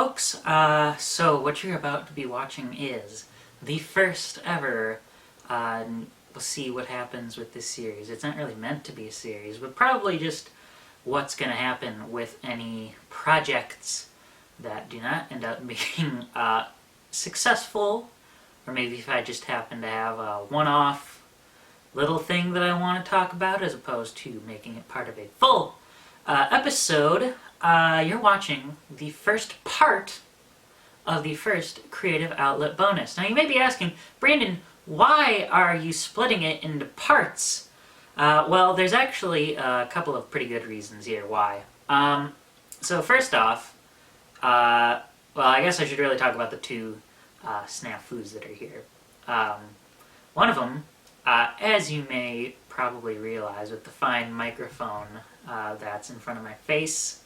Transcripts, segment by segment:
folks. So what you're about to be watching is the first ever, we'll see what happens with this series. It's not really meant to be a series, but probably just what's going to happen with any projects that do not end up being successful, or maybe if I just happen to have a one-off little thing that I want to talk about as opposed to making it part of a full episode. You're watching the first part of the first creative outlet bonus. Now you may be asking, Brandon, why are you splitting it into parts? Well, there's actually a couple of pretty good reasons here why. So first off, well, I guess I should really talk about the two snafus that are here. One of them, as you may probably realize with the fine microphone that's in front of my face,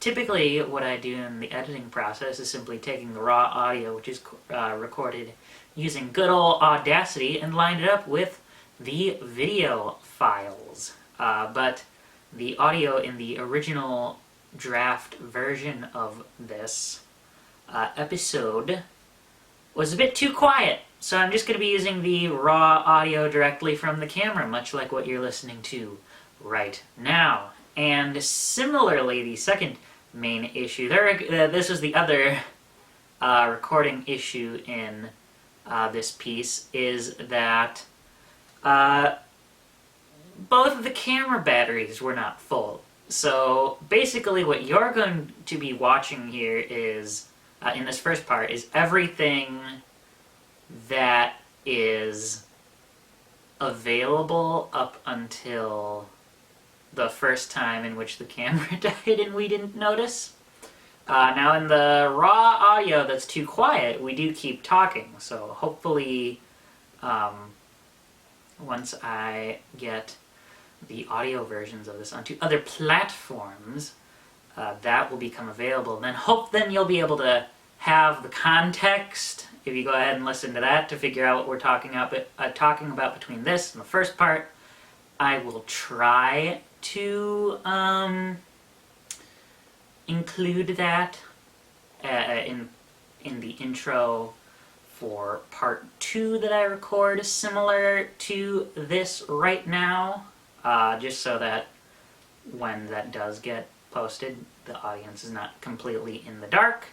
typically what I do in the editing process is simply taking the raw audio, which is recorded using good old Audacity, and lined it up with the video files. But the audio in the original draft version of this episode was a bit too quiet, so I'm just going to be using the raw audio directly from the camera, much like what you're listening to right now. And similarly, the second main issue, this was the other recording issue in this piece, is that both of the camera batteries were not full. So basically what you're going to be watching here is, in this first part, is everything that is available up until the first time in which the camera died and we didn't notice. Now in the raw audio that's too quiet, we do keep talking, so hopefully once I get the audio versions of this onto other platforms, that will become available. Then you'll be able to have the context, if you go ahead and listen to that, to figure out what we're talking about between this and the first part. I will try to include that in the intro for part 2 that I record, similar to this right now, just so that when that does get posted, the audience is not completely in the dark.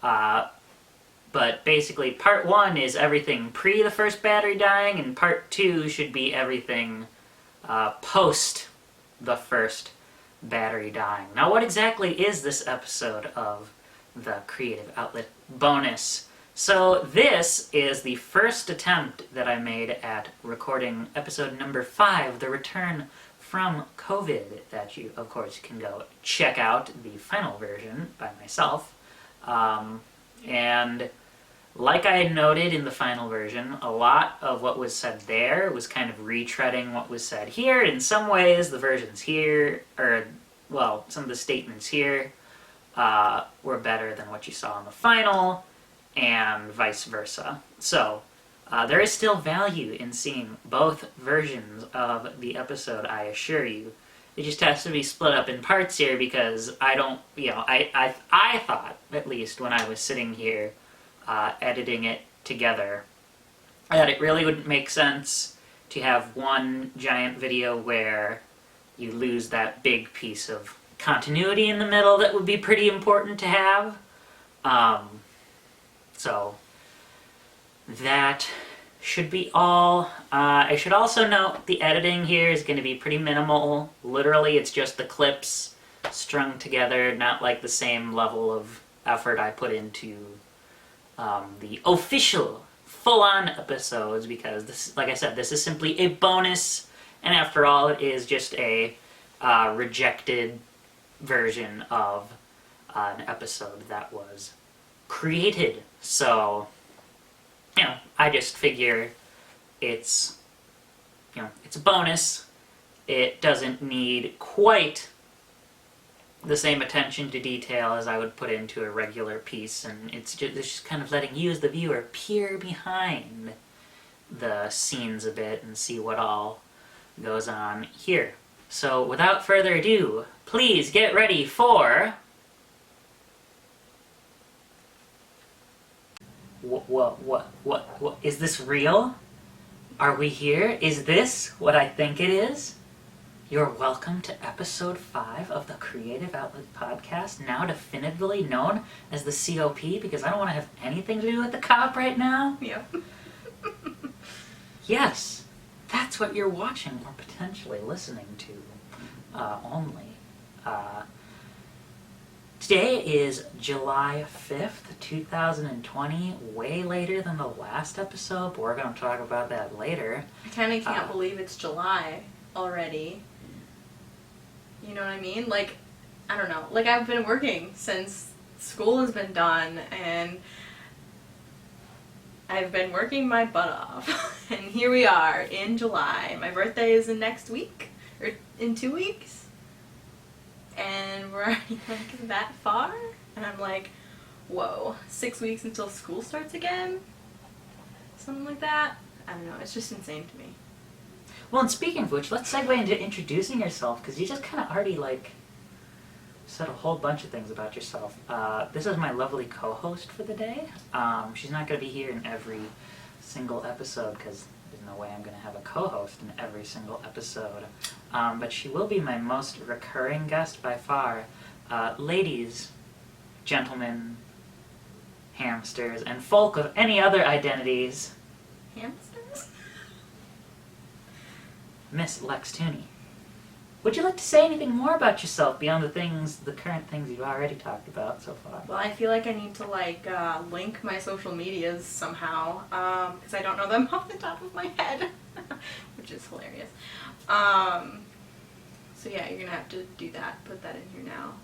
But basically, part 1 is everything pre the first battery dying, and part 2 should be everything post the first battery dying. Now, what exactly is this episode of the Creative Outlet bonus? So this is the first attempt that I made at recording episode number 5, The Return from COVID, that you, of course, can go check out the final version by myself. And like I had noted in the final version, a lot of what was said there was kind of retreading what was said here. In some ways, the versions here, some of the statements here were better than what you saw in the final, and vice versa. So, there is still value in seeing both versions of the episode, I assure you. It just has to be split up in parts here because I don't, I thought, at least when I was sitting here editing it together, that it really wouldn't make sense to have one giant video where you lose that big piece of continuity in the middle that would be pretty important to have. So that should be all. I should also note the editing here is going to be pretty minimal. Literally, it's just the clips strung together, not like the same level of effort I put into the official full-on episodes, because this, like I said, this is simply a bonus, and after all, it is just a rejected version of an episode that was created. So, I just figure it's a bonus. It doesn't need quite the same attention to detail as I would put into a regular piece, and it's just kind of letting you as the viewer peer behind the scenes a bit and see what all goes on here. So without further ado, please get ready for What? Is this real? Are we here? Is this what I think it is? You're welcome to episode 5 of the Creative Outlet Podcast, now definitively known as the COP, because I don't want to have anything to do with the cop right now. Yep. Yes, that's what you're watching or potentially listening to only. Today is July 5th, 2020, way later than the last episode, but we're going to talk about that later. I kind of can't believe it's July already. You know what I mean? Like, I don't know. Like, I've been working since school has been done, and I've been working my butt off. And here we are in July. My birthday is in next week, or in 2 weeks. And we're already, like, that far? And I'm like, whoa, 6 weeks until school starts again? Something like that? I don't know. It's just insane to me. Well, and speaking of which, let's segue into introducing yourself, because you just kind of already, like, said a whole bunch of things about yourself. This is my lovely co-host for the day. She's not going to be here in every single episode, because there's no way I'm going to have a co-host in every single episode. But she will be my most recurring guest by far. Ladies, gentlemen, hamsters, and folk of any other identities. Hamsters? Miss Lex Tooney. Would you like to say anything more about yourself beyond the current things you've already talked about so far? Well, I feel like I need to, like, link my social medias somehow, because I don't know them off the top of my head, which is hilarious. So yeah, you're gonna have to do that, put that in here now,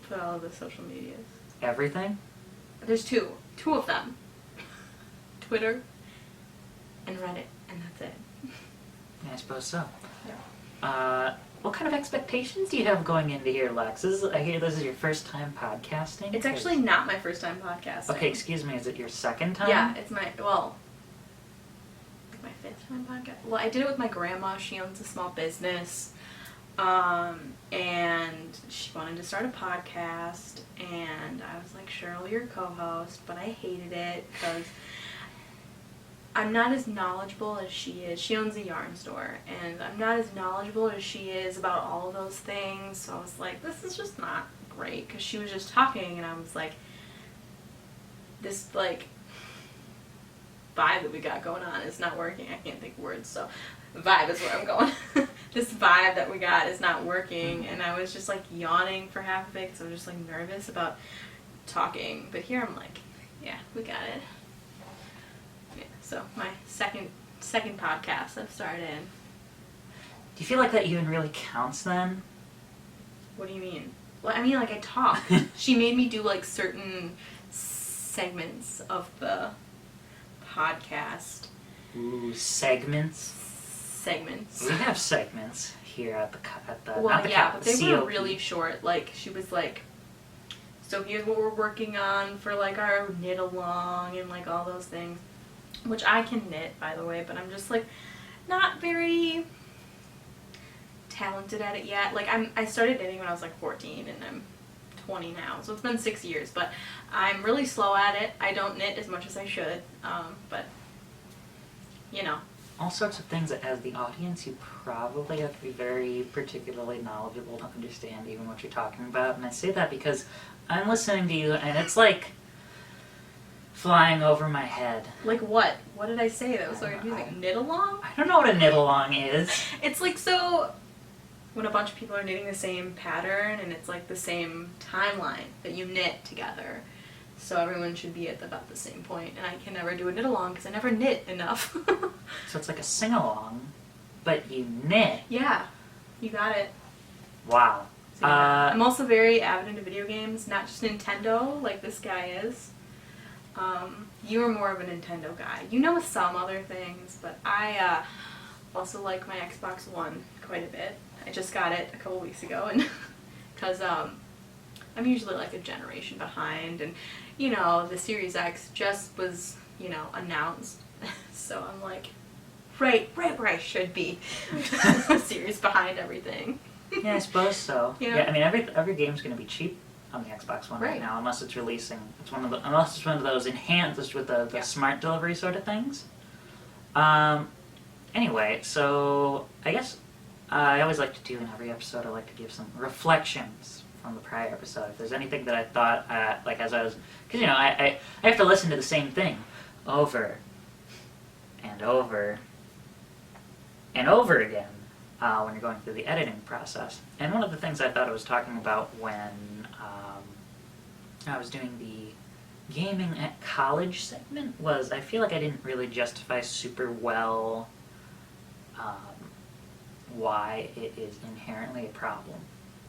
put all of the social medias. Everything? There's two of them. Twitter and Reddit, and that's it. Yeah, I suppose so. Yeah. What kind of expectations do you have going into here, Lex? I hear this is your first time podcasting? It's actually not my first time podcasting. Okay, excuse me, is it your second time? Yeah, it's my 5th time podcast. Well, I did it with my grandma. She owns a small business. And she wanted to start a podcast, and I was like, sure, I'll be your co-host, but I hated it because I'm not as knowledgeable as she is. She owns a yarn store, and I'm not as knowledgeable as she is about all of those things, so I was like, this is just not great, because she was just talking, and I was like, this, like, vibe that we got going on is not working. I can't think of words, so vibe is where I'm going. This vibe that we got is not working, and I was just, like, yawning for half of it, because I was just, like, nervous about talking, but here I'm like, yeah, we got it. Yeah, so my second podcast I've started in. Do you feel like that even really counts then? What do you mean? Well, I mean, like, I talk. She made me do, like, certain segments of the podcast. Ooh, segments? Segments. We have segments here at the well, not the yeah, COP, but the they were COP. really short. Like, she was like, so here's what we're working on for, like, our knit along and, like, all those things. Which I can knit, by the way, but I'm just, like, not very talented at it yet. Like, I started knitting when I was, like, 14, and I'm 20 now, so it's been 6 years, but I'm really slow at it. I don't knit as much as I should, but, you know. All sorts of things that, as the audience, you probably have to be very particularly knowledgeable to understand even what you're talking about, and I say that because I'm listening to you, and it's, like, flying over my head. Like what? What did I say that was so confusing? Knit along? I don't know what a knit along is. It's like, so when a bunch of people are knitting the same pattern and it's like the same timeline that you knit together. So everyone should be at about the same point. And I can never do a knit along because I never knit enough. So it's like a sing along, but you knit. Yeah, you got it. Wow. So, yeah. I'm also very avid into video games, not just Nintendo like this guy is. You are more of a Nintendo guy. You know some other things, but I also like my Xbox One quite a bit. I just got it a couple weeks ago, and because I'm usually like a generation behind, and you know, the Series X just was, you know, announced, so I'm like right where I should be. A series behind everything. Yeah, I suppose so. Yeah. Yeah, I mean, every game's gonna be cheap on the Xbox One Right. now, unless it's releasing. Unless it's one of those enhanced with the smart delivery sort of things. Anyway, so I guess I always like to do in every episode. I like to give some reflections from the prior episode. If there's anything that I thought, like as I was, because I have to listen to the same thing over and over and over again when you're going through the editing process. And one of the things I thought I was talking about when I was doing the gaming at college segment was I feel like I didn't really justify super well why it is inherently a problem.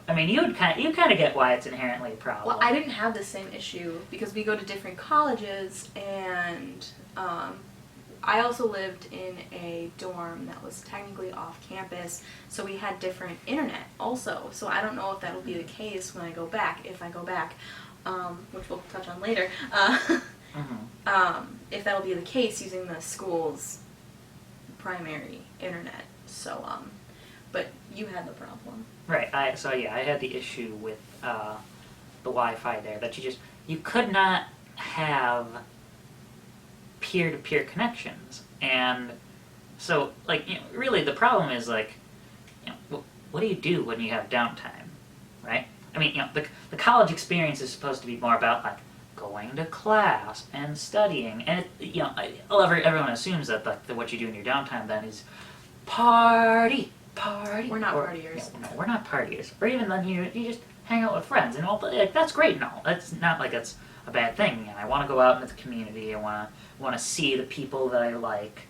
I mean, you kind of get why it's inherently a problem. Well, I didn't have the same issue because we go to different colleges, and I also lived in a dorm that was technically off campus, so we had different internet also. So I don't know if that'll be the case when I go back, if I go back, which we'll touch on later. If that'll be the case using the school's primary internet. So, but you had the problem. Right. I had the issue with the Wi-Fi there that you could not have peer-to-peer connections, and so really the problem is what do you do when you have downtime, right? I mean, the college experience is supposed to be more about going to class and studying, and everyone assumes that what you do in your downtime then is party. We're not partiers. No, we're not partiers. Or even then you just hang out with friends and all. That's great and all. That's not like it's a bad thing. I want to go out into the community. I want to see the people that I like.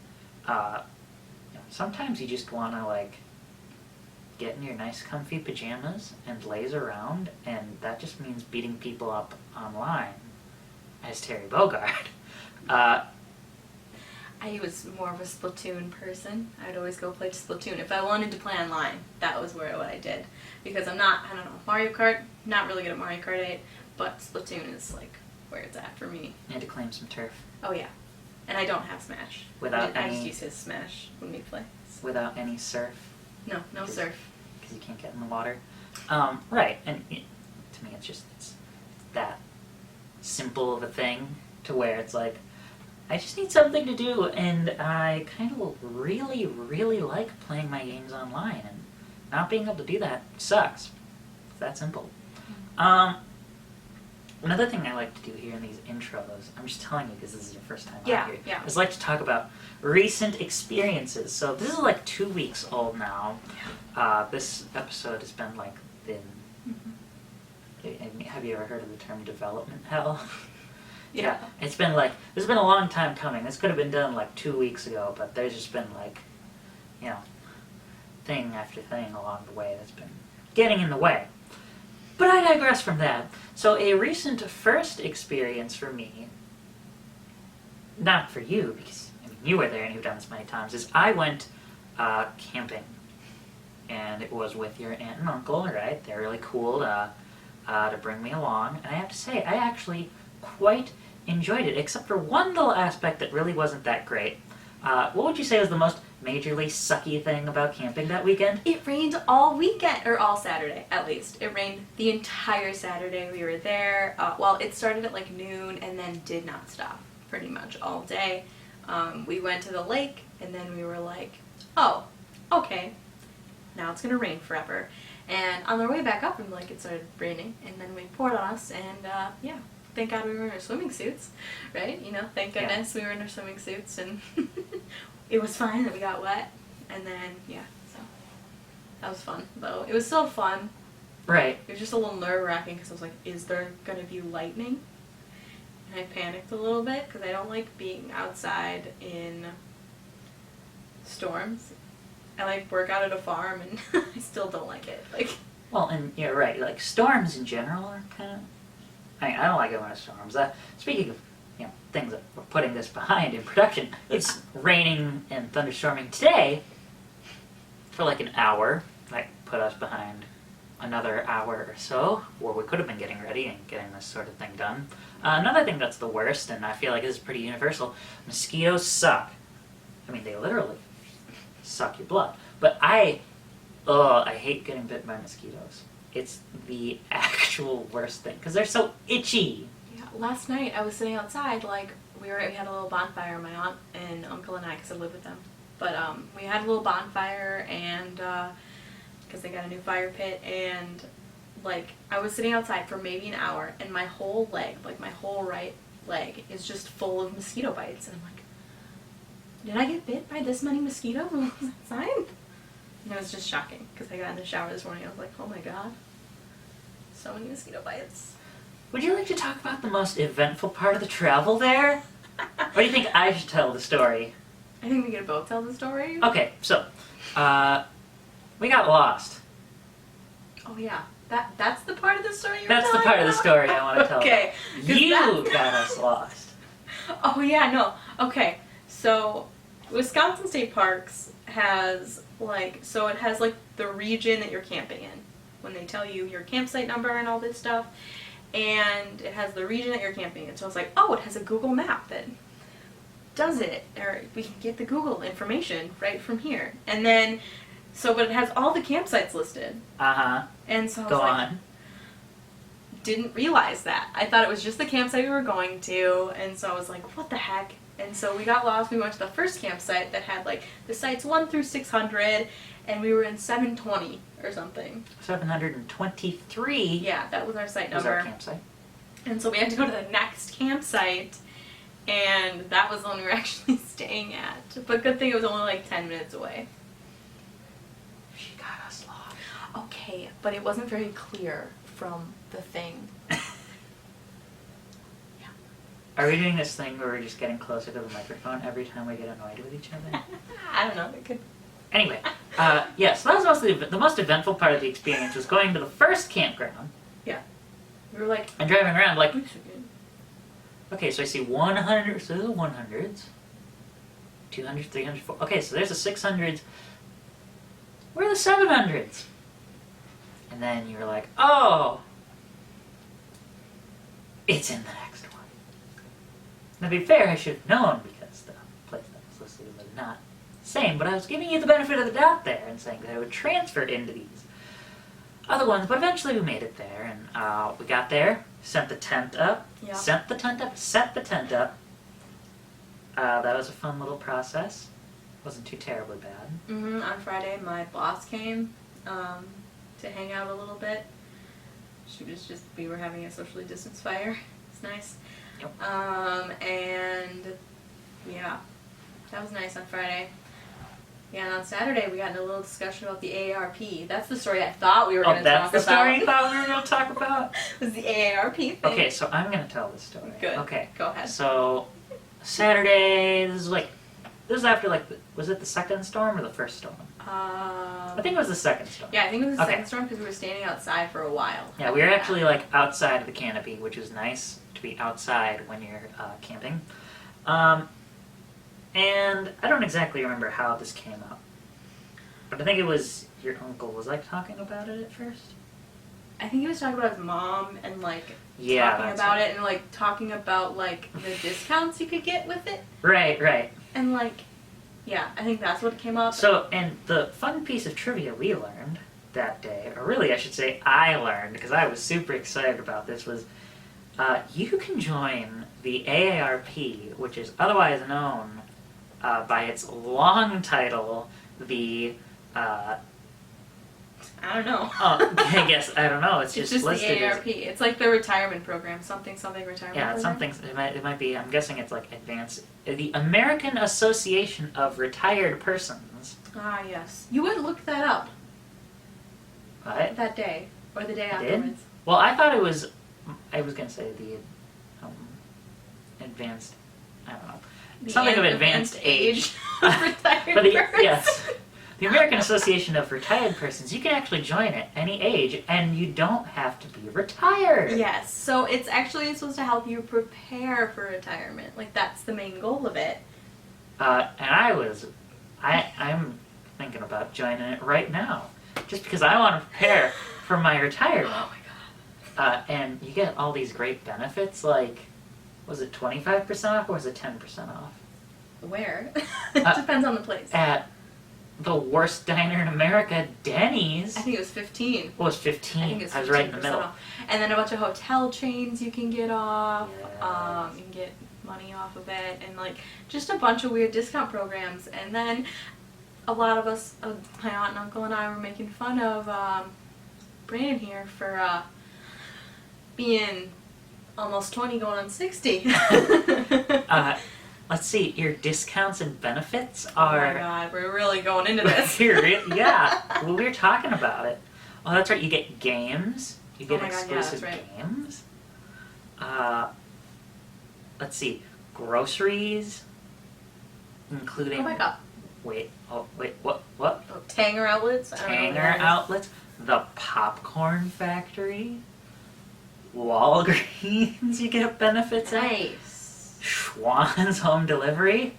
Sometimes you just want to get in your nice comfy pajamas and laze around, and that just means beating people up online as Terry Bogard. I was more of a Splatoon person. I'd always go play Splatoon. If I wanted to play online, that was what I did. Because I don't know, Mario Kart, not really good at Mario Kart 8, but Splatoon is where it's at for me. You had to claim some turf. Oh yeah. And I don't have Smash. I just use his Smash when we play. Without any surf? No surf. Because you can't get in the water. Right, and to me it's that simple of a thing to where it's I just need something to do, and I kind of really, really like playing my games online, and not being able to do that sucks. It's that simple. Another thing I like to do here in these intros, I'm just telling you because this is your first time out here, is like to talk about recent experiences. So this is 2 weeks old now. This episode has been have you ever heard of the term development hell? Yeah. It's been this has been a long time coming. This could have been done 2 weeks ago, but there's just been thing after thing along the way that's been getting in the way. But I digress from that. So a recent first experience for me, not for you, because you were there and you've done this many times, is I went camping. And it was with your aunt and uncle, right? They're really cool to bring me along. And I have to say, I actually quite enjoyed it, except for one little aspect that really wasn't that great. What would you say was the most majorly sucky thing about camping that weekend? It rained all weekend, or all Saturday at least. It rained the entire Saturday we were there. It started at noon and then did not stop pretty much all day. We went to the lake and then we were oh, okay, now it's gonna rain forever. And on the way back up, it started raining, and then we poured on us, and thank God we were in our swimming suits, right? Thank goodness we were in our swimming suits, and it was fine that we got wet. And then, so that was fun, though. It was still fun. Right. It was just a little nerve-wracking, because I was is there going to be lightning? And I panicked a little bit, because I don't like being outside in storms. I work out at a farm, and I still don't like it. Well, and you're right. Storms in general are kind of. I don't like going to storms. Speaking of things that we're putting this behind in production, it's raining and thunderstorming today for an hour. That put us behind another hour or so, where we could have been getting ready and getting this sort of thing done. Another thing that's the worst, and I feel like this is pretty universal: mosquitoes suck. They literally suck your blood. But I hate getting bit by mosquitoes. it's the actual worst thing because they're so itchy. Yeah, last night I was sitting outside, like, we had a little bonfire, my aunt and uncle and I, because I live with them. But we had a little bonfire, and because they got a new fire pit, and like I was sitting outside for maybe an hour, and my whole leg, like my whole right leg, is just full of mosquito bites, and I'm like, did I get bit by this many mosquitoes? Was that a sign? And it was just shocking because I got in the shower this morning. I was like, oh my god, so many mosquito bites. Would you like to talk about the most eventful part of the travel there? Or do you think I should tell the story? I think we could both tell the story. Okay, so, we got lost. Oh yeah, that's the part of the story you're That's the telling part of the about? story I want to tell. Okay. 'Cause You that's- got us lost. Oh yeah, no. Okay, so Wisconsin State Parks has it has like the region that you're camping in when they tell you your campsite number and all this stuff, and it has the region that you're camping in. So it's like, oh, it has a Google map that does it, or we can get the Google information right from here. And then, but it has all the campsites listed. Uh-huh. And so I was Go like, on. didn't realize that. I thought it was just the campsite we were going to, and so I was like, what the heck? And so we got lost. We went to the first campsite that had like the sites 1 through 600, and we were in 720 or something. 723 Yeah, that was our site was number. our campsite. And so we had to go to the next campsite, and that was the one we were actually staying at. But good thing it was only like 10 minutes away. She got us lost. Okay, but it wasn't very clear from the thing. Are we doing this thing where we're just getting closer to the microphone every time we get annoyed with each other? I don't know. It could. Anyway, yeah, so that was mostly the most eventful part of the experience was going to the first campground We were like, and driving around like, we should get. okay, so I see 100, so there's the 100s, 200s, 300s, okay, so there's the 600s. Where are the 700s? And then you were like, oh, it's in the next one. Now, to be fair, I should have known because the place that was listed was not the same, but I was giving you the benefit of the doubt there and saying that I would transfer into these other ones, but eventually we made it there, and we got there, sent the tent up, Yeah. set the tent up. That was a fun little process. Wasn't too terribly bad. On Friday, my boss came to hang out a little bit. We were having a socially distanced fire. It's nice. Yep. And yeah, that was nice on Friday. Yeah, and on Saturday we got in a little discussion about the AARP. That's the story I thought we were going to talk about. That's the story you thought we were going to talk about? Was the AARP thing. Okay, so I'm going to tell this story. Good. Okay. Go ahead. So, Saturday, this was after, was it the second storm or the first storm? I think it was the second storm. Yeah, I think it was the Okay. second storm because we were standing outside for a while. Yeah, we were actually, outside of the canopy, which is nice to be outside when you're camping. And I don't exactly remember how this came up. But I think it was your uncle was, talking about it at first? I think he was talking about his mom and, Yeah, talking that's about right. it and, talking about, the discounts you could get with it. Right. And, yeah, I think that's what came up. So, and the fun piece of trivia we learned that day, or really I should say I learned, because I was super excited about this, was you can join the AARP, which is otherwise known by its long title, the... I don't know. I guess, I don't know, it's It's just just the listed as... AARP. It's like the retirement program, something retirement Yeah, program. it might be, I'm guessing it's advanced... The American Association of Retired Persons. Ah, yes. You would look that up What? that day, or the day I did? afterwards. Well, I thought it was... I was going to say the advanced... I don't know. The Something of advanced age. of retired But person. yes, the American Association of Retired Persons, you can actually join at any age, and you don't have to be retired. Yes, so it's actually supposed to help you prepare for retirement. That's the main goal of it. And I'm thinking about joining it right now, just because I want to prepare for my retirement. Oh my god. And you get all these great benefits, was it 25% off or was it 10% off? Where? It depends on the place. At the worst diner in America, Denny's. I think it was 15. What was 15? I think it's 15% I was right in the middle. off. And then a bunch of hotel chains you can get off. Yes. You can get money off of it, and like just a bunch of weird discount programs. And then a lot of us, my aunt and uncle and I, were making fun of Brandon here for being almost 20 going on 60. Let's see, your discounts and benefits Oh are... my god, we're really going into this. Yeah, well, we were talking about it. Oh, that's right, you get games. You get Oh my God, yeah, exclusive that's right. games. Let's see, groceries, including... Oh my god. Wait, what? Oh, Tanger outlets? I don't know what Tanger that is. outlets, the popcorn factory, Walgreens, you get benefits at. Nice. Schwann's home delivery.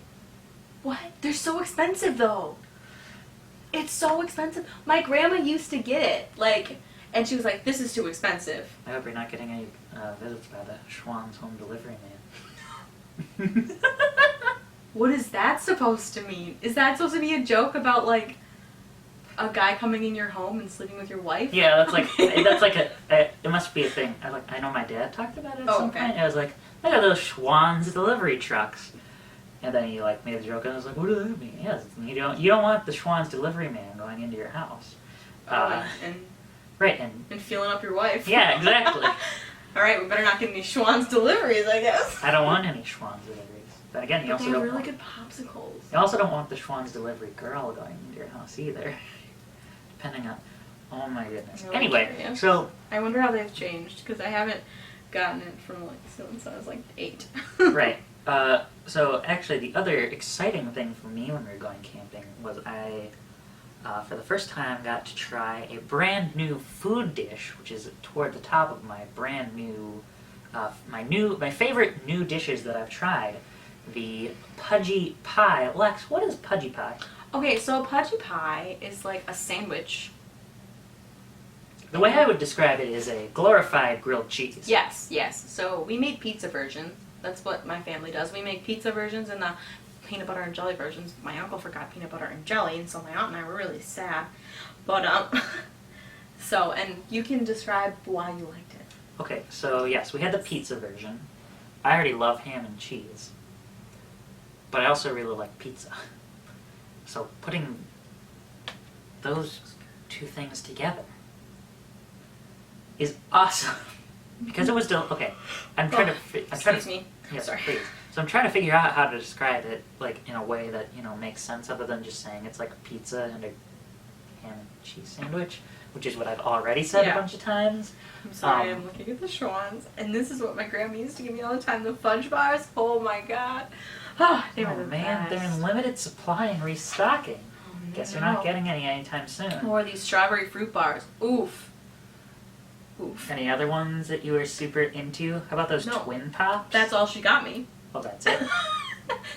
What? They're so expensive though. It's so expensive. My grandma used to get it, like, and she was like, "This is too expensive." I hope you're not getting any visits by the Schwann's home delivery man. What is that supposed to mean? Is that supposed to be a joke about like a guy coming in your home and sleeping with your wife? Yeah, that's like it must be a thing. I know my dad talked about it at some point. I was like, look at those Schwann's delivery trucks. And then he like made a joke, and I was like, "What does that mean?" Yes, you don't want the Schwann's delivery man going into your house, right? And feeling up your wife. yeah, exactly. All right, we better not get any Schwann's deliveries, I guess. I don't want any Schwann's deliveries. But again, you also They have don't really want, good popsicles. you also don't want the Schwann's delivery girl going into your house either. Depending on, oh my goodness. Really Anyway, curious. so I wonder how they've changed because I haven't gotten it from like since I was like 8. right. So actually, the other exciting thing for me when we were going camping was I, for the first time, got to try a brand new food dish, which is toward the top of my brand new, my favorite new dishes that I've tried, the pudgy pie. Lex, what is pudgy pie? Okay, so a pudgy pie is like a sandwich. The way I would describe it is a glorified grilled cheese. Yes, yes. So we made pizza version. That's what my family does. We make pizza versions and the peanut butter and jelly versions. My uncle forgot peanut butter and jelly, and so my aunt and I were really sad. But so, and you can describe why you liked it. Okay, so yes, we had the pizza version. I already love ham and cheese, but I also really like pizza. So putting those two things together is awesome because it was still okay. I'm trying to. Excuse me. Yes, Sorry. please. So I'm trying to figure out how to describe it, like in a way that makes sense, other than just saying it's like a pizza and a ham and cheese sandwich, which is what I've already said a bunch of times. I'm sorry, I'm looking at the Schwann's, and this is what my grandma used to give me all the time, the fudge bars. Oh my god. Oh, they were the man, best. they're in limited supply and restocking. Oh, Guess no. you're not getting any anytime soon. Or these strawberry fruit bars. Oof. Oof. Any other ones that you were super into? How about those No. twin pops? That's all she got me. Well, that's it.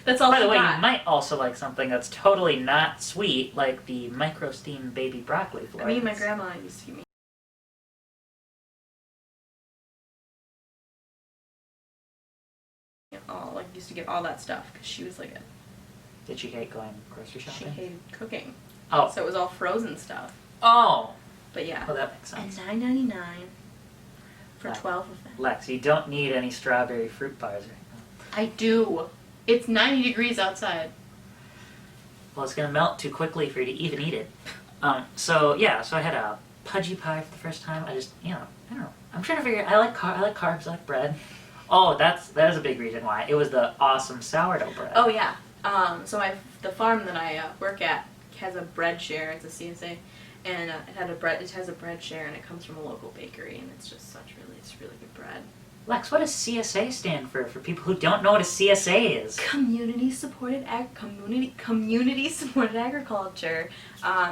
That's all By she the way, got. you might also like something that's totally not sweet, like the micro steam baby broccoli I florets. mean, my grandma used to give me. Used to get all that stuff because she was like Did she hate going grocery she shopping? hated cooking. Oh. So it was all frozen stuff. Oh! But yeah. Well, that makes sense. And $9.99 for Lex. 12 of them. Lex, you don't need any strawberry fruit bars right now. I do. It's 90 degrees outside. Well, it's going to melt too quickly for you to even eat it. So I had a pudgy pie for the first time. I just, I don't know. I'm trying to figure I like carbs, I like bread. Oh, that is a big reason why. It was the awesome sourdough bread. Oh yeah. So the farm that I work at has a bread share. It's a CSA, and it has a bread share, and it comes from a local bakery, and it's just it's really good bread. Lex, what does CSA stand for people who don't know what a CSA is? Community supported agriculture.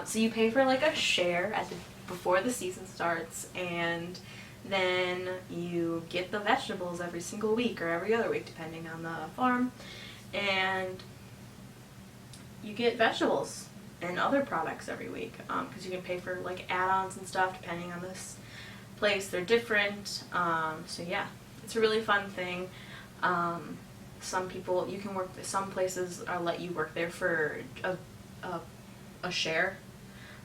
So you pay for like a share before the season starts, and then you get the vegetables every single week or every other week depending on the farm, and you get vegetables and other products every week because you can pay for like add-ons and stuff depending on this place. They're different. So yeah, it's a really fun thing. Some places let you work there for a a share.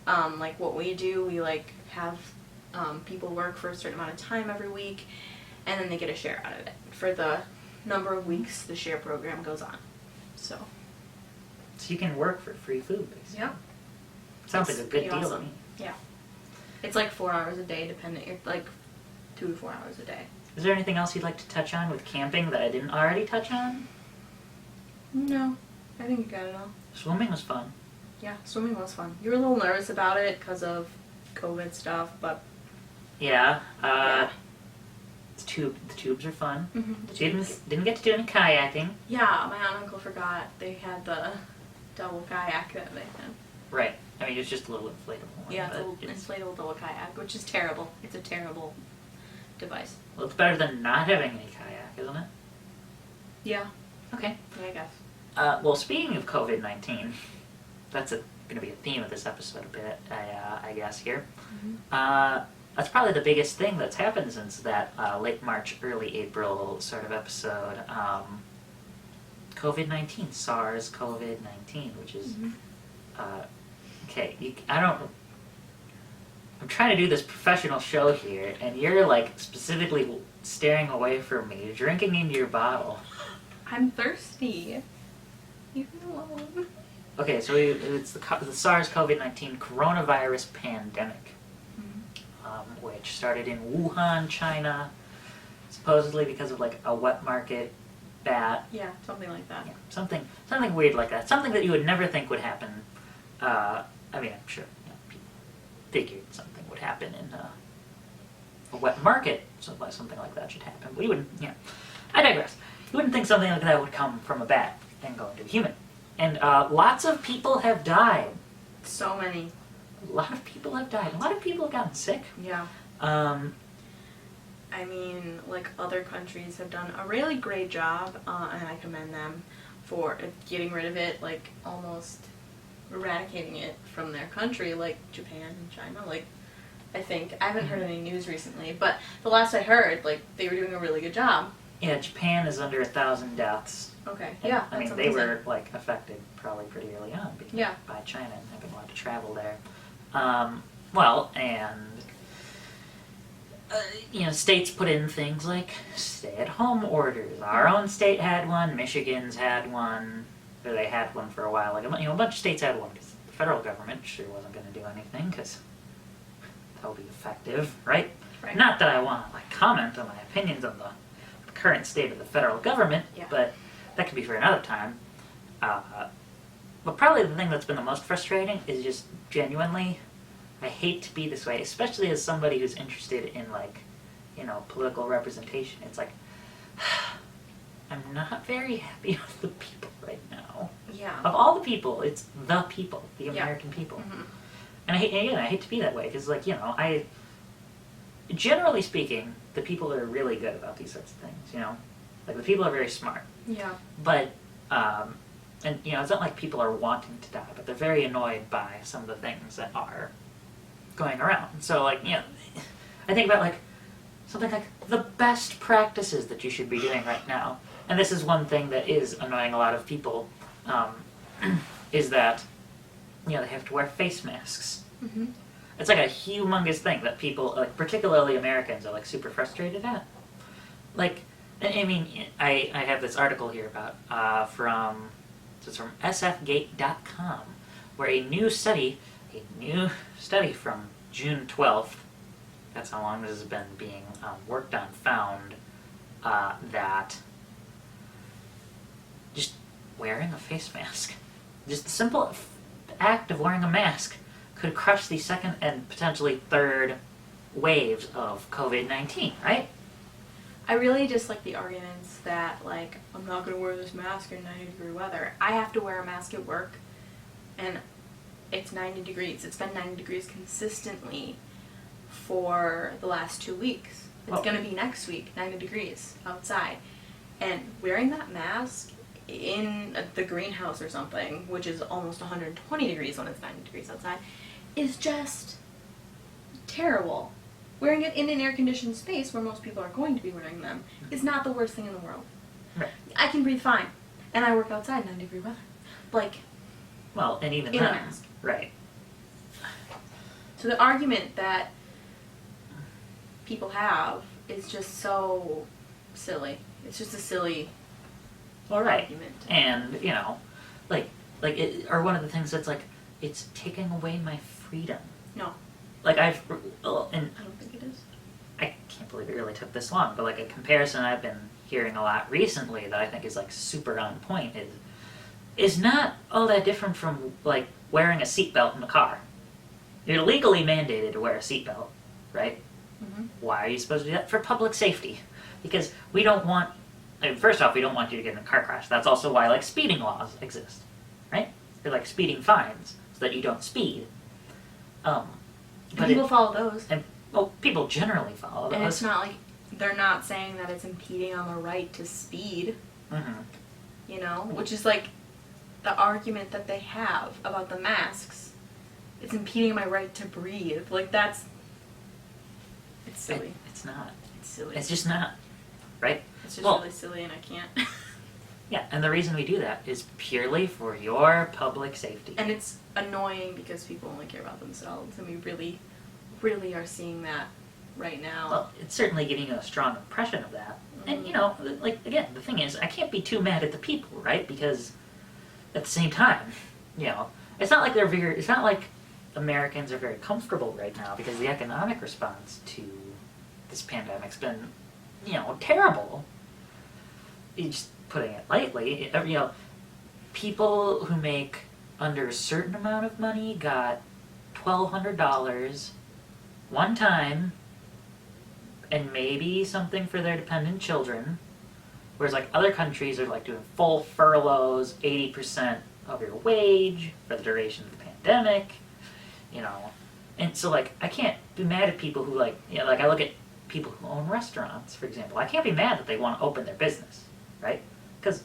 Like what we do, we like have people work for a certain amount of time every week, and then they get a share out of it. For the number of weeks the share program goes on. So you can work for free food, basically. yeah. Sounds like a good deal to awesome. me. Yeah. It's like 4 hours a day, like 2 to 4 hours a day. Is there anything else you'd like to touch on with camping that I didn't already touch on? No, I think you got it all. Swimming was fun. Yeah, swimming was fun. You were a little nervous about it because of COVID stuff, but Yeah. yeah. The tubes are fun. Mm-hmm. Didn't get to do any kayaking. Yeah, my aunt and uncle forgot they had the double kayak that they had. Right. I mean, it's just a little inflatable one. Yeah, it's a but little inflatable double kayak, which is terrible. It's a terrible device. Well, it's better than not having any kayak, isn't it? Yeah. Okay. Yeah, I guess. Well, speaking of COVID-19, that's going to be a theme of this episode a bit, I guess, here. Mm-hmm. That's probably the biggest thing that's happened since that late March, early April sort of episode. COVID-19, SARS-CoV-19, which is... okay, I'm trying to do this professional show here, and you're, like, specifically staring away from me, drinking into your bottle. I'm thirsty. Leave me alone. Okay, so it's the SARS-CoV-19 coronavirus pandemic, which started in Wuhan, China, supposedly because of like a wet market bat. Yeah, something like that. Yeah, something weird like that. Something that you would never think would happen. I mean, I'm sure people figured something would happen in a wet market, so something like that should happen. But you wouldn't. Yeah, I digress. You wouldn't think something like that would come from a bat and go into a human. And lots of people have died. So many. A lot of people have died. A lot of people have gotten sick. Yeah. I mean, like, other countries have done a really great job, and I commend them for getting rid of it, like, almost eradicating it from their country, like Japan and China. Like, I think, I haven't heard any news recently, but the last I heard, like, they were doing a really good job. Yeah, Japan is under 1,000 deaths. Okay, And, yeah, I mean, that's they amazing. were, like, affected probably pretty early on Yeah. by China and having allowed to travel there. Well, and, states put in things like stay-at-home orders. Our own state had one, Michigan's had one, or they had one for a while. Like, a bunch of states had one because the federal government sure wasn't going to do anything because that would be effective, right? Right. Not that I want to, like, comment on my opinions on the current state of the federal government, Yeah. but that could be for another time. But probably the thing that's been the most frustrating is just genuinely, I hate to be this way, especially as somebody who's interested in, like, political representation. It's like, I'm not very happy with the people right now. Yeah. Of all the people, it's the people, the Yeah. American people. Mm-hmm. And I hate to be that way, because, like, generally speaking, the people are really good about these sorts of things, Like, the people are very smart. Yeah. But, it's not like people are wanting to die, but they're very annoyed by some of the things that are going around. So, like, I think about, like, something like the best practices that you should be doing right now. And this is one thing that is annoying a lot of people, is that, they have to wear face masks. Mm-hmm. It's like a humongous thing that people, like, particularly Americans, are, like, super frustrated at. Like, I mean, I have this article here about, from sfgate.com, where a new study from June 12th, that's how long this has been being worked on, found that just wearing a face mask, just the simple act of wearing a mask, could crush the second and potentially third waves of COVID-19, right? I really dislike the arguments that, like, I'm not going to wear this mask in 90-degree weather. I have to wear a mask at work, and it's 90 degrees. It's been 90 degrees consistently for the last 2 weeks. It's going to be next week, 90 degrees outside. And wearing that mask in the greenhouse or something, which is almost 120 degrees when it's 90 degrees outside, is just terrible. Wearing it in an air-conditioned space where most people are going to be wearing them is not the worst thing in the world. Right. I can breathe fine, and I work outside in 90-degree weather. Like, well, and even in a then, mask. Right. So the argument that people have is just so silly. It's just a silly argument. And, you know, or one of the things that's like, it's taking away my freedom. No. Like, and I don't think it is. I can't believe it really took this long, but like a comparison I've been hearing a lot recently that I think is like super on point is not all that different from like wearing a seatbelt in the car. You're legally mandated to wear a seatbelt, right? Mm-hmm. Why are you supposed to do that? For public safety. Because we don't want, first off, we don't want you to get in a car crash. That's also why like speeding laws exist, right? They're like speeding fines so that you don't speed. But people follow those. And well, people generally follow those. And it's not like they're not saying that it's impeding on the right to speed. Mm-hmm. You know, which is like the argument that they have about the masks. It's impeding my right to breathe. Like it's silly. It's not. It's silly. It's just not, right? It's just really silly, and I can't. Yeah, and the reason we do that is purely for your public safety. And it's annoying because people only care about themselves, and we really, really are seeing that right now. Well, it's certainly giving you a strong impression of that. And, you know, like, again, the thing is, I can't be too mad at the people, right? Because at the same time, you know, it's not like Americans are very comfortable right now because the economic response to this pandemic's been, you know, terrible. Just putting it lightly, you know, people who make under a certain amount of money got $1,200 one time and maybe something for their dependent children, whereas like other countries are like doing full furloughs, 80% of your wage for the duration of the pandemic, you know. And so like I can't be mad at people who like, you know, like I look at people who own restaurants, for example. I can't be mad that they want to open their business, right? Because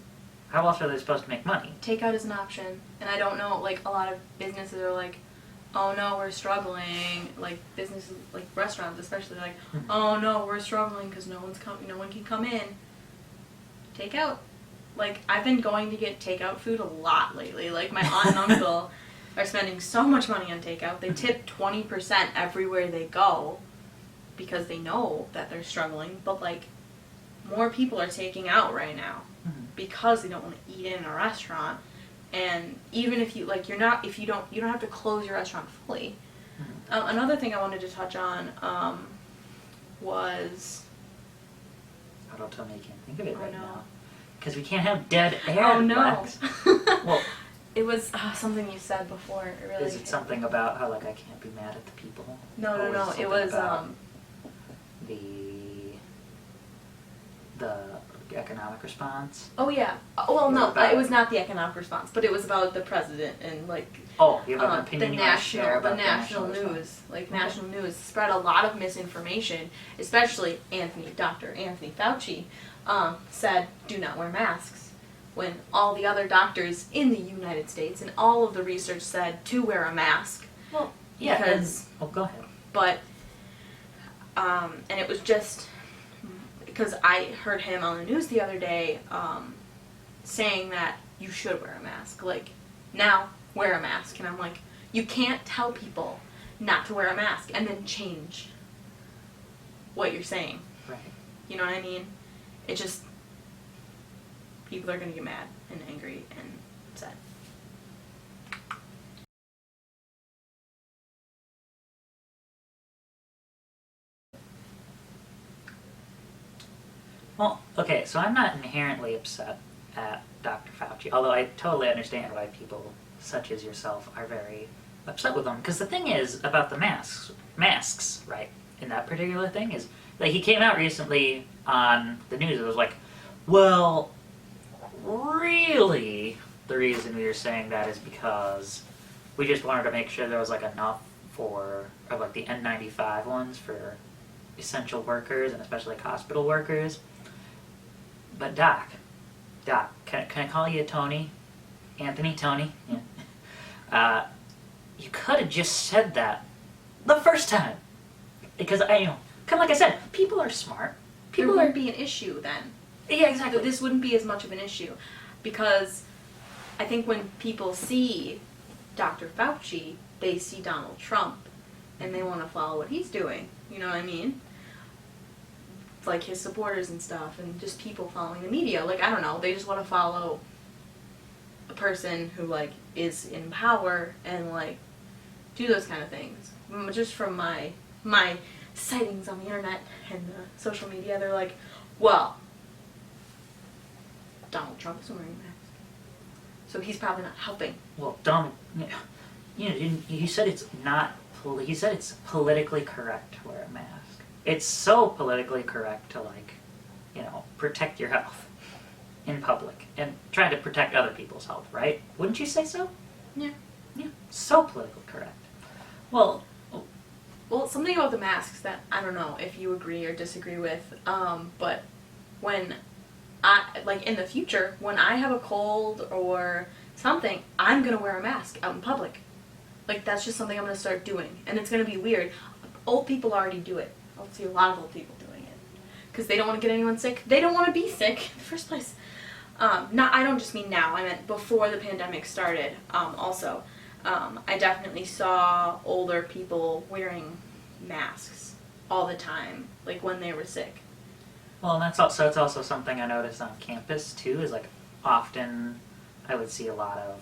how else are they supposed to make money? Takeout is an option, and I don't know, like a lot of businesses are like, oh no, we're struggling. Like businesses, like restaurants especially, like, oh no, we're struggling because no one can come in. Takeout. Like I've been going to get takeout food a lot lately. Like my aunt and uncle are spending so much money on takeout. They tip 20% everywhere they go because they know that they're struggling. But like more people are taking out right now because they don't want to eat in a restaurant. And even if you like, you don't have to close your restaurant fully. Another thing I wanted to touch on was. Oh, don't tell me you can't think of it right no. now. Because we can't have dead air. Oh no. Well, it was something you said before. It really. Is it something about how like I can't be mad at the people? No. It was the economic response. Oh yeah. Well, no, it was not the economic response, but it was about the president and like. Oh, you have an opinion the you want to share about the national news, response. like national news, spread a lot of misinformation. Especially Dr. Anthony Fauci, said do not wear masks, when all the other doctors in the United States and all of the research said to wear a mask. Well, yeah. Because. Go ahead. But. And it was just. Because I heard him on the news the other day saying that you should wear a mask. Like, now, wear a mask. And I'm like, you can't tell people not to wear a mask and then change what you're saying. Right. You know what I mean? It just, people are going to get mad and angry and upset. Well, okay, so I'm not inherently upset at Dr. Fauci, although I totally understand why people such as yourself are very upset with him. Because the thing is about the masks, right, in that particular thing is, like, he came out recently on the news, it was like, well, really, the reason we were saying that is because we just wanted to make sure there was, like, enough of like, the N95 ones for essential workers, and especially, like, hospital workers. But Doc, can I call you Tony? Tony? Yeah. You could have just said that the first time. Because, kind of like I said, people are smart. There wouldn't be an issue then. Yeah, exactly. This wouldn't be as much of an issue. Because I think when people see Dr. Fauci, they see Donald Trump and they want to follow what he's doing. You know what I mean? Like his supporters and stuff, and just people following the media. Like, I don't know, they just want to follow a person who, like, is in power and, like, do those kind of things. Just from my sightings on the internet and social media, they're like, well, Donald Trump is wearing a mask, so he's probably not helping. Well, Donald, you said it's not. You said it's politically correct to wear a mask. It's so politically correct to, like, protect your health in public and try to protect other people's health, right? Wouldn't you say so? Yeah. Yeah. So politically correct. Well, something about the masks that I don't know if you agree or disagree with, but when in the future, when I have a cold or something, I'm gonna wear a mask out in public. Like, that's just something I'm gonna start doing, and it's gonna be weird. Old people already do it. I'll see a lot of old people doing it because they don't want to get anyone sick. They don't want to be sick in the first place. I don't just mean now. I meant before the pandemic started. Also, I definitely saw older people wearing masks all the time, like when they were sick. well, and it's also something I noticed on campus too. Is like often I would see a lot of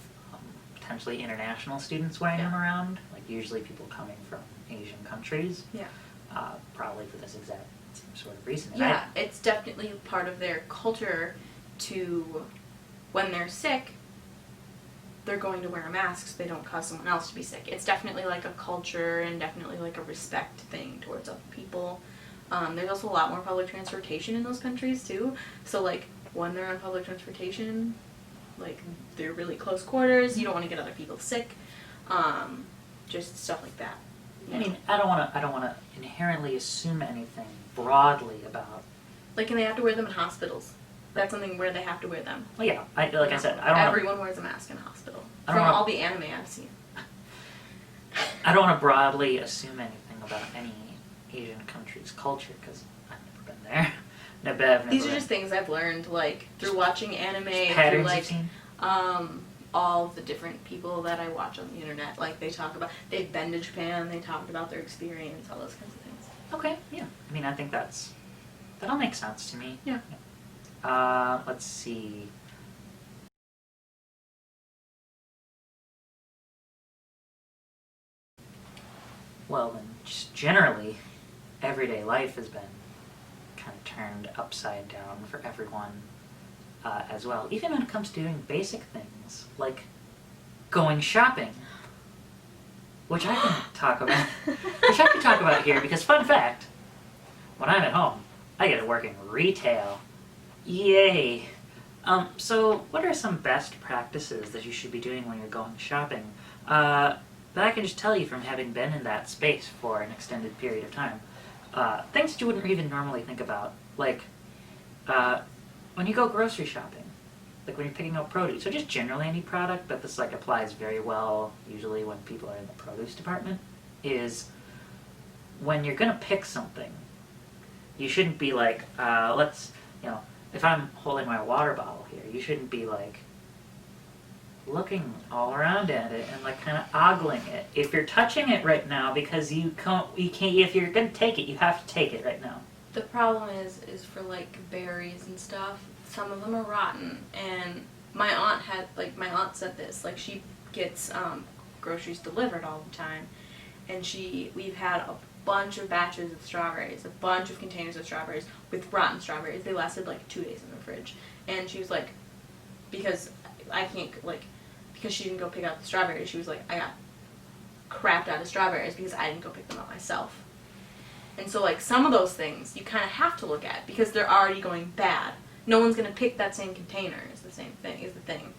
potentially international students wearing them around. Like usually people coming from Asian countries. Yeah. Probably for this exact same sort of reason. Yeah, it's definitely part of their culture to, when they're sick, they're going to wear a mask so they don't cause someone else to be sick. It's definitely like a culture and definitely like a respect thing towards other people. There's also a lot more public transportation in those countries too. So like when they're on public transportation, like they're really close quarters. You don't want to get other people sick. Just stuff like that. I mean, I don't want to inherently assume anything broadly about. Like, and they have to wear them in hospitals. That's something where they have to wear them. Well, yeah, I said, everyone wears a mask in a hospital. From all the anime I've seen. I don't want to broadly assume anything about any Asian country's culture because I've never been there. These are just things I've learned, like through watching anime, patterns through you've seen? all of the different people that I watch on the internet. Like they've been to Japan, they talked about their experience, all those kinds of things. Okay, yeah. I mean, I think that all makes sense to me. Yeah. Let's see. Well, then, just generally, everyday life has been kind of turned upside down for everyone as well. Even when it comes to doing basic things, like going shopping, which I can talk about here, because fun fact, when I'm at home, I get to work in retail. Yay! So what are some best practices that you should be doing when you're going shopping? That I can just tell you from having been in that space for an extended period of time. Things that you wouldn't even normally think about, like when you go grocery shopping, like when you're picking up produce, or just generally any product, but this like applies very well usually when people are in the produce department, is when you're gonna pick something, you shouldn't be like, if I'm holding my water bottle here, you shouldn't be like looking all around at it and like kind of ogling it. If you're touching it right now, because you can't, if you're gonna take it, you have to take it right now. The problem is for like berries and stuff, some of them are rotten, and my aunt said this, like she gets groceries delivered all the time, and we've had a bunch of batches of strawberries, a bunch of containers of strawberries with rotten strawberries. They lasted like 2 days in the fridge, and she was like, because she didn't go pick out the strawberries, she was like, I got crapped out of strawberries because I didn't go pick them up myself. And so like some of those things you kind of have to look at because they're already going bad. No one's going to pick that same container is the thing.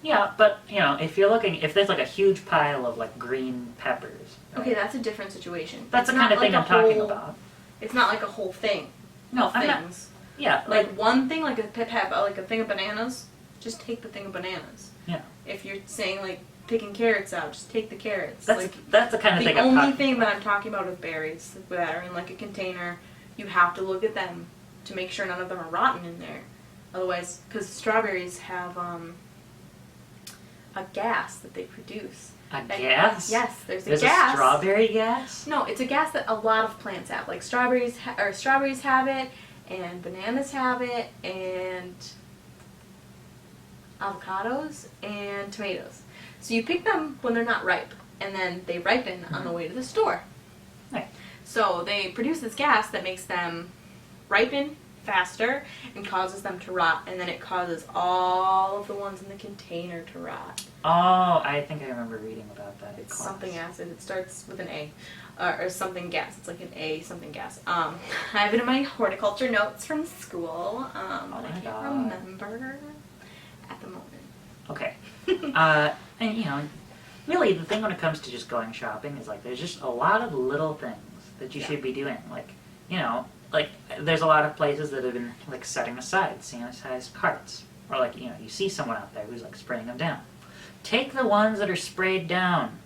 Yeah, but if there's like a huge pile of like green peppers. Right? Okay, that's a different situation. That's the kind of thing I'm talking about. It's not like a whole thing. No, things. I'm not. Yeah, like one thing, like a thing of bananas. Just take the thing of bananas. Yeah. If you're saying like picking carrots out, just take the carrots. That's the kind of thing. The only thing that I'm talking about is berries that are in like a container. You have to look at them to make sure none of them are rotten in there. Otherwise, because strawberries have a gas that they produce. Gas? Yes, there's There's gas. a strawberry gas? No, it's a gas that a lot of plants have. Like strawberries have it, and bananas have it, and avocados and tomatoes. So you pick them when they're not ripe, and then they ripen on the way to the store. Right. So they produce this gas that makes them ripen faster and causes them to rot, and then it causes all of the ones in the container to rot. Oh, I think I remember reading about that. It's something acid. It starts with an A. Or something gas. It's like an A something gas. I have it in my horticulture notes from school, but I can't remember at the moment. Okay. And you know, really the thing when it comes to just going shopping is like there's just a lot of little things that you should be doing. Like, you know, like there's a lot of places that have been like setting aside sanitized carts. Or like, you know, you see someone out there who's like spraying them down. Take the ones that are sprayed down.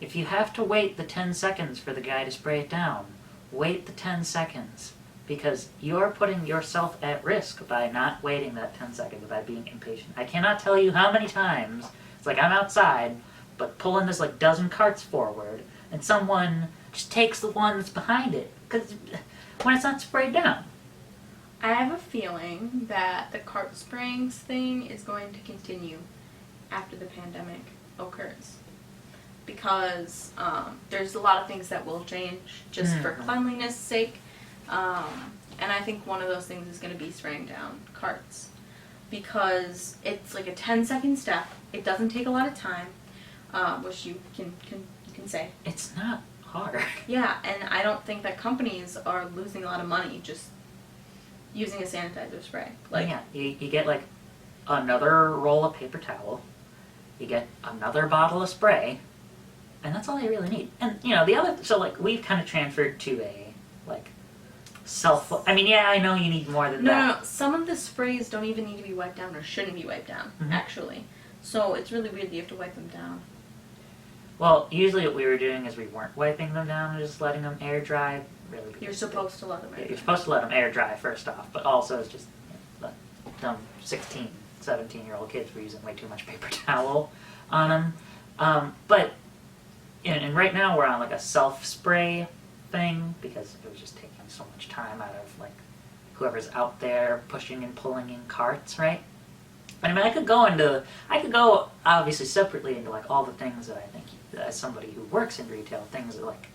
If you have to wait the 10 seconds for the guy to spray it down, wait the 10 seconds. Because you're putting yourself at risk by not waiting that 10 seconds, by being impatient. I cannot tell you how many times, it's like I'm outside, but pulling this like dozen carts forward, and someone just takes the one that's behind it, because when it's not sprayed down. I have a feeling that the cart spraying thing is going to continue after the pandemic occurs. Because there's a lot of things that will change just for cleanliness' sake. And I think one of those things is going to be spraying down carts. Because it's like a 10-second step. It doesn't take a lot of time, which you can say. It's not hard. Yeah, and I don't think that companies are losing a lot of money just using a sanitizer spray. Like, yeah, you get like another roll of paper towel, you get another bottle of spray, and that's all you really need. And you know, the other, so like we've kind of transferred to a like I mean, yeah, I know you need more than that. No, some of the sprays don't even need to be wiped down or shouldn't be wiped down, actually. So it's really weird that you have to wipe them down. Well, usually what we were doing is we weren't wiping them down and just letting them air dry. Really, You're supposed to let them air dry. You're supposed to let them air dry first off, but also it's just the dumb 16, 17-year-old kids were using way too much paper towel on them. But and right now we're on like a self-spray thing because it was just taking so much time out of like whoever's out there pushing and pulling in carts, right? But I mean, I could go obviously separately into like all the things that I think as somebody who works in retail, things that like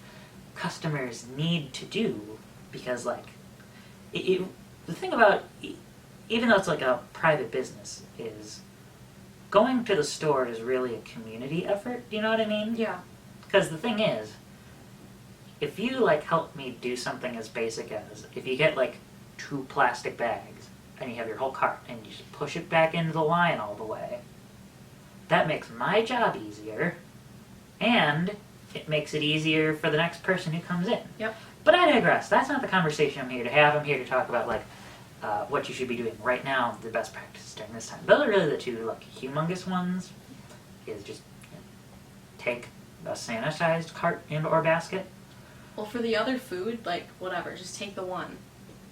customers need to do because like the thing about even though it's like a private business is going to the store is really a community effort. Do you know what I mean? Yeah. Because the thing is, if you like help me do something as basic as if you get like 2 plastic bags and you have your whole cart and you just push it back into the line all the way, that makes my job easier and it makes it easier for the next person who comes in. Yep. But I digress. That's not the conversation I'm here to have. I'm here to talk about like what you should be doing right now, the best practices during this time. Those are really the two like humongous ones. Is just take a sanitized cart and or basket. Well, for the other food, like whatever, just take the one.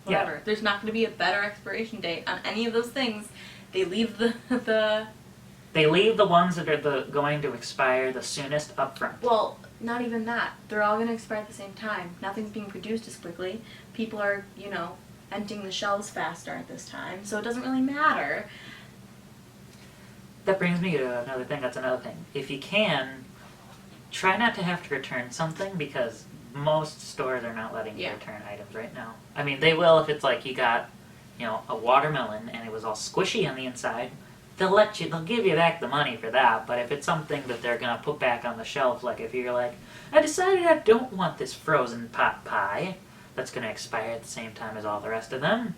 Whatever. Yeah. There's not going to be a better expiration date on any of those things. They leave They leave the ones that are going to expire the soonest up front. Well, not even that. They're all going to expire at the same time. Nothing's being produced as quickly. People are, emptying the shelves faster at this time, so it doesn't really matter. That brings me to another thing. That's another thing. If you can, try not to have to return something because most stores are not letting you return items right now. I mean, they will if it's like you got, a watermelon and it was all squishy on the inside. They'll give you back the money for that, but if it's something that they're going to put back on the shelf, like if you're like, I decided I don't want this frozen pot pie that's going to expire at the same time as all the rest of them,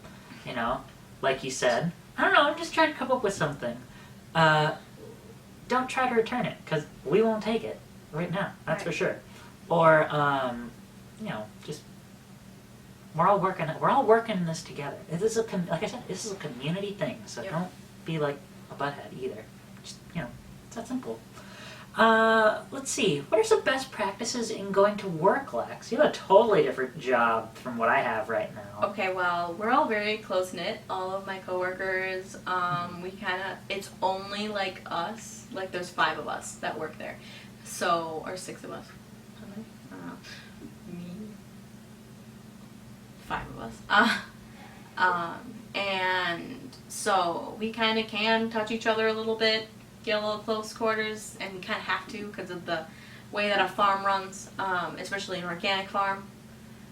like you said, I don't know, I'm just trying to come up with something. Don't try to return it, because we won't take it right now, that's for sure. Or, just, we're all working this together. This is like I said, this is a community thing, so don't be like a butthead either. Just, it's that simple. Let's see. What are some best practices in going to work, Lex? You have a totally different job from what I have right now. Okay, well, we're all very close knit. All of my coworkers, we kind of, it's only like us. Like, there's 5 of us that work there. So, or 6 of us. How many? I don't know. Me. 5 of us. And so we kind of can touch each other a little bit, get a little close quarters, and we kind of have to because of the way that a farm runs, especially an organic farm.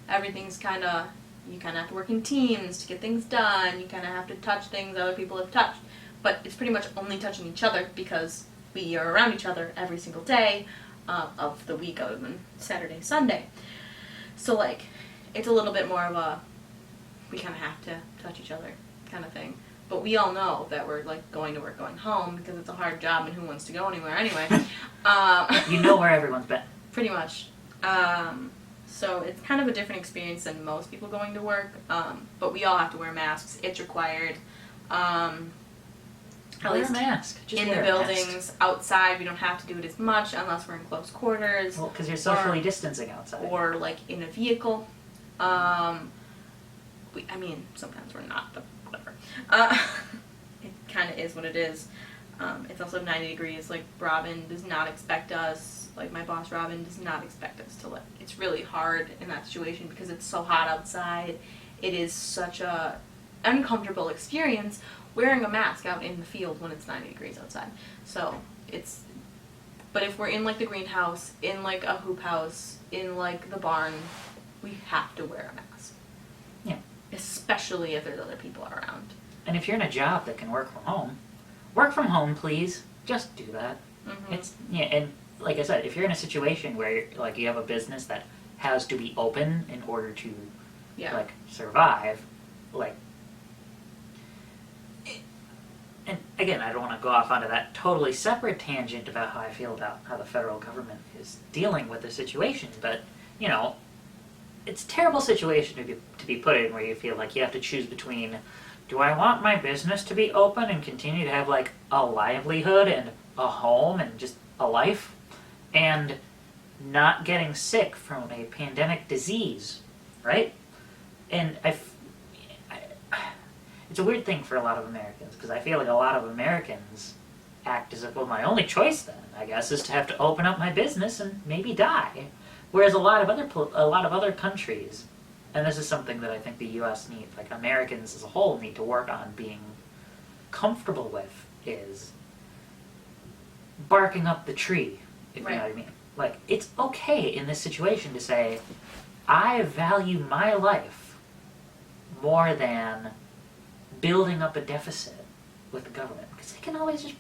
Everything's kind of, you kind of have to work in teams to get things done. You kind of have to touch things other people have touched. But it's pretty much only touching each other because we are around each other every single day of the week other than Saturday, Sunday. So, like, it's a little bit more of a, we kind of have to touch each other kind of thing. But we all know that we're, like, going to work, going home because it's a hard job and who wants to go anywhere anyway. You know where everyone's been. Pretty much. So it's kind of a different experience than most people going to work. But we all have to wear masks. It's required. At Wear least a mask. Just in wear the a mask. buildings. Outside, we don't have to do it as much unless we're in close quarters. Well, because you're socially distancing outside. Or, like, in a vehicle. I mean, sometimes we're not, but whatever. It kind of is what it is. It's also 90 degrees. Like, Robin does not expect us, like, my boss Robin does not expect us to, like, it's really hard in that situation because it's so hot outside. It is such a uncomfortable experience wearing a mask out in the field when it's 90 degrees outside. So, it's, but if we're in, like, the greenhouse, in, like, a hoop house, in, like, the barn, we have to wear a mask. Yeah. Especially if there's other people around. And if you're in a job that can work from home, please. Just do that. Mm-hmm. It's, yeah, and like I said, if you're in a situation where, like, you have a business that has to be open in order to, like, survive, like, and again, I don't want to go off onto that totally separate tangent about how I feel about how the federal government is dealing with the situation, but, you know, it's a terrible situation to be put in where you feel like you have to choose between, do I want my business to be open and continue to have, like, a livelihood and a home and just a life, and not getting sick from a pandemic disease, right? And it's a weird thing for a lot of Americans, because I feel like a lot of Americans act as if, well, my only choice then, I guess, is to have to open up my business and maybe die. Whereas a lot of other countries, and this is something that I think the U.S. needs, like Americans as a whole need to work on being comfortable with, is barking up the tree, if you know what I mean. Like, it's okay in this situation to say, I value my life more than building up a deficit with the government. Because they can always just,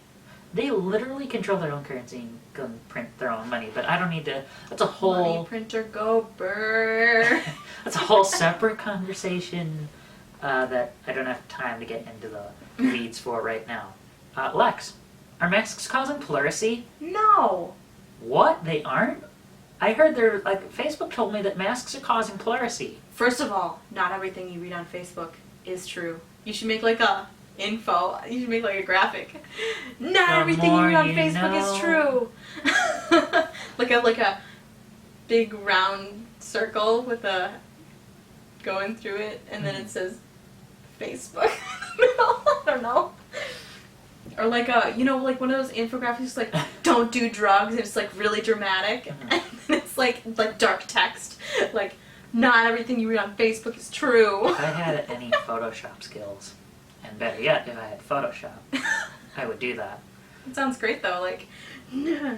they literally control their own currency and go and print their own money, but I don't need to, that's a whole... Money printer, go burr! That's a whole separate conversation that I don't have time to get into the weeds for right now. Lex, are masks causing pleurisy? No! What? They aren't? I heard they're, like, Facebook told me that masks are causing pleurisy. First of all, not everything you read on Facebook is true. You should make, like, a info. You should make, like, a graphic. Not everything you read on Facebook is true. like a big round circle with a going through it, and then it says Facebook. I don't know. Or like a, you know, like one of those infographics, like, don't do drugs, and it's like really dramatic, and then it's like dark text, like, not everything you read on Facebook is true. If I had any Photoshop skills, and better yet, if I had Photoshop, I would do that. It sounds great though, like, nah.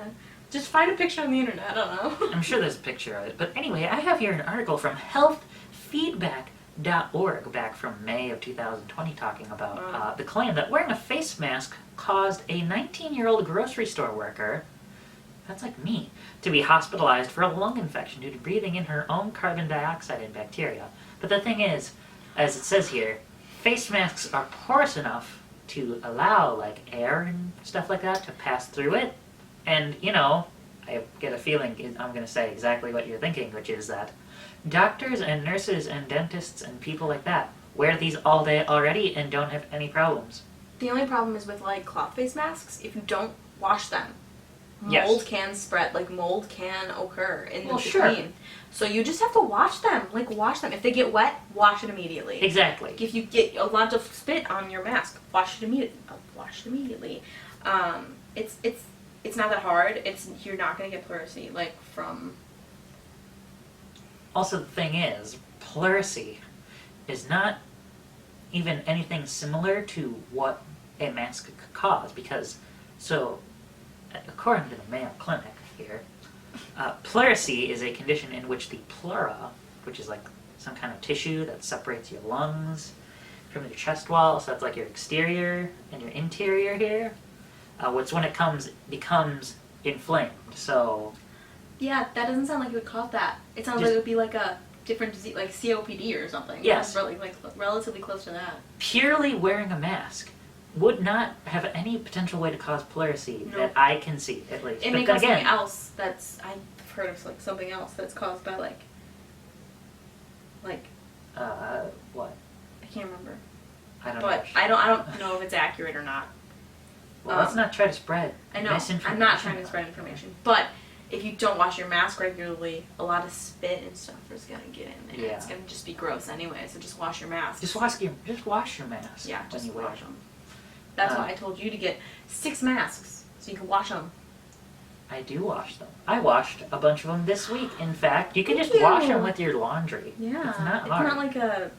Just find a picture on the internet, I don't know. I'm sure there's a picture of it, but anyway, I have here an article from healthfeedback.org back from May of 2020 talking about the claim that wearing a face mask caused a 19-year-old grocery store worker, that's like me, to be hospitalized for a lung infection due to breathing in her own carbon dioxide and bacteria. But the thing is, as it says here, face masks are porous enough to allow, like, air and stuff like that to pass through it. And, you know, I get a feeling I'm going to say exactly what you're thinking, which is that doctors and nurses and dentists and people like that wear these all day already and don't have any problems. The only problem is with, like, cloth face masks, if you don't wash them Yes. mold can spread, like mold can occur in the Sure. between. So you just have to watch them. Like, wash them. If they get wet, wash it immediately. Exactly. If you get a lot of spit on your mask, wash it immediately. Wash it immediately. It's not that hard. You're not gonna get pleurisy like from. Also, the thing is, pleurisy is not even anything similar to what a mask could cause, because, so, according to the Mayo Clinic here, pleurisy is a condition in which the pleura, which is like some kind of tissue that separates your lungs from your chest wall, so that's like your exterior and your interior here, which when it becomes inflamed. So Yeah, that doesn't sound like it would cause that. It sounds like it would be like a different disease, like COPD or something. Yes. Really, like relatively close to that. purely wearing a mask would not have any potential way to cause pleurisy No. that I can see, at least. It But may then cause again, something else I've heard of, like something else that's caused by like what? I can't remember. I don't But know. I don't know if it's accurate or not. Well, let's not try to spread I know. misinformation. I'm not trying to spread information. But if you don't wash your mask regularly, a lot of spit and stuff is gonna get in there. Yeah. It's gonna just be gross anyway. So just wash your mask. Just wash your mask. Yeah, when just you wear wash it. them. That's why I told you to get 6 masks so you can wash them. I do wash them. I washed a bunch of them this week. In fact, you can Thank just wash you. them with your laundry. Yeah. It's not hard. It's not like a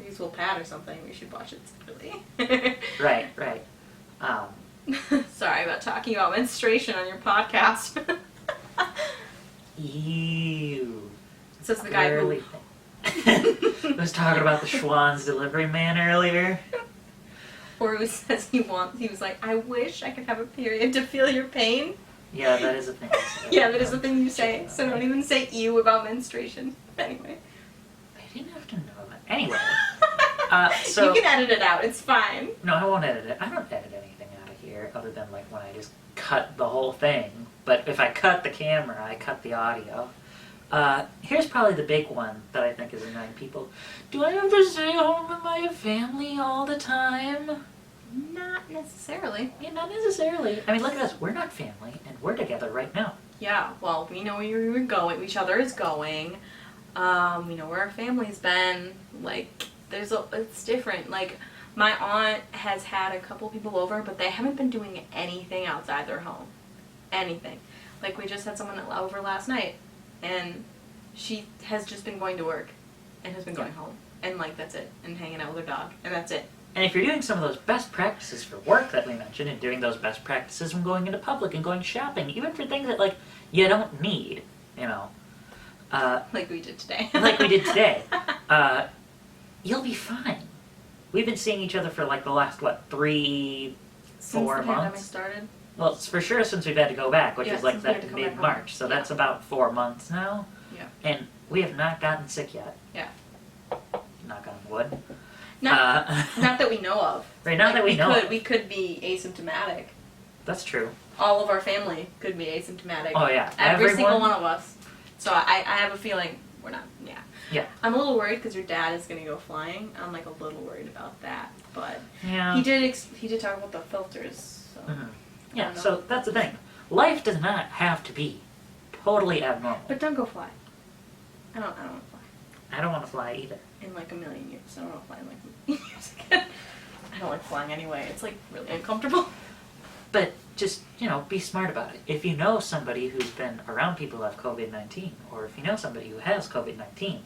reusable pad or something. We should wash it separately. Right. Sorry about talking about menstruation on your podcast. Ew. Says the guy who I was talking about the Schwann's delivery man earlier. or who says he was like, I wish I could have a period to feel your pain. Yeah, that is a thing. Yeah, that is the thing you say. So don't even say ew about menstruation. Anyway. I didn't have to know that. Anyway. So you can edit it out. It's fine. No, I won't edit it. I don't edit anything out of here other than like when I just cut the whole thing. But if I cut the camera, I cut the audio. Here's probably the big one that I think is annoying people. Do I have to stay home with my family all the time? Not necessarily. Yeah, not necessarily. I mean, look at us. We're not family, and we're together right now. Yeah, well, we know where you're going. Each other is going. We know where our family's been. Like, it's different. Like, my aunt has had a couple people over, but they haven't been doing anything outside their home. Anything. Like, we just had someone over last night, and she has just been going to work, and has been going home, and like that's it, and hanging out with her dog, and that's it. And if you're doing some of those best practices for work that we mentioned, and doing those best practices from going into public and going shopping, even for things that like you don't need, you know, like we did today. like we did today, you'll be fine. We've been seeing each other for like the last 3-4 Since the pandemic months. started. Well, it's for sure since we've had to go back, which Yeah, is like since we had that to come back mid-March, home. so Yeah. that's about 4 months now. Yeah. And we have not gotten sick yet. Yeah. Knock on wood. Not that we know of. Right, not that we know of. We could be asymptomatic. That's true. All of our family could be asymptomatic. Oh yeah, Every single everyone- one of us. So I have a feeling we're not. Yeah. Yeah. I'm a little worried because your dad is gonna go flying. I'm like a little worried about that, but Yeah. he did talk about the filters. So. Mhm. I Yeah, don't know. so that's the thing. Life does not have to be totally abnormal. But don't go fly. I don't want to fly I don't want to fly either. in like a million years. I don't want to fly in like a million years again. I don't like flying anyway. It's like really uncomfortable. But just, be smart about it. If you know somebody who's been around people who have COVID-19, or if you know somebody who has COVID-19,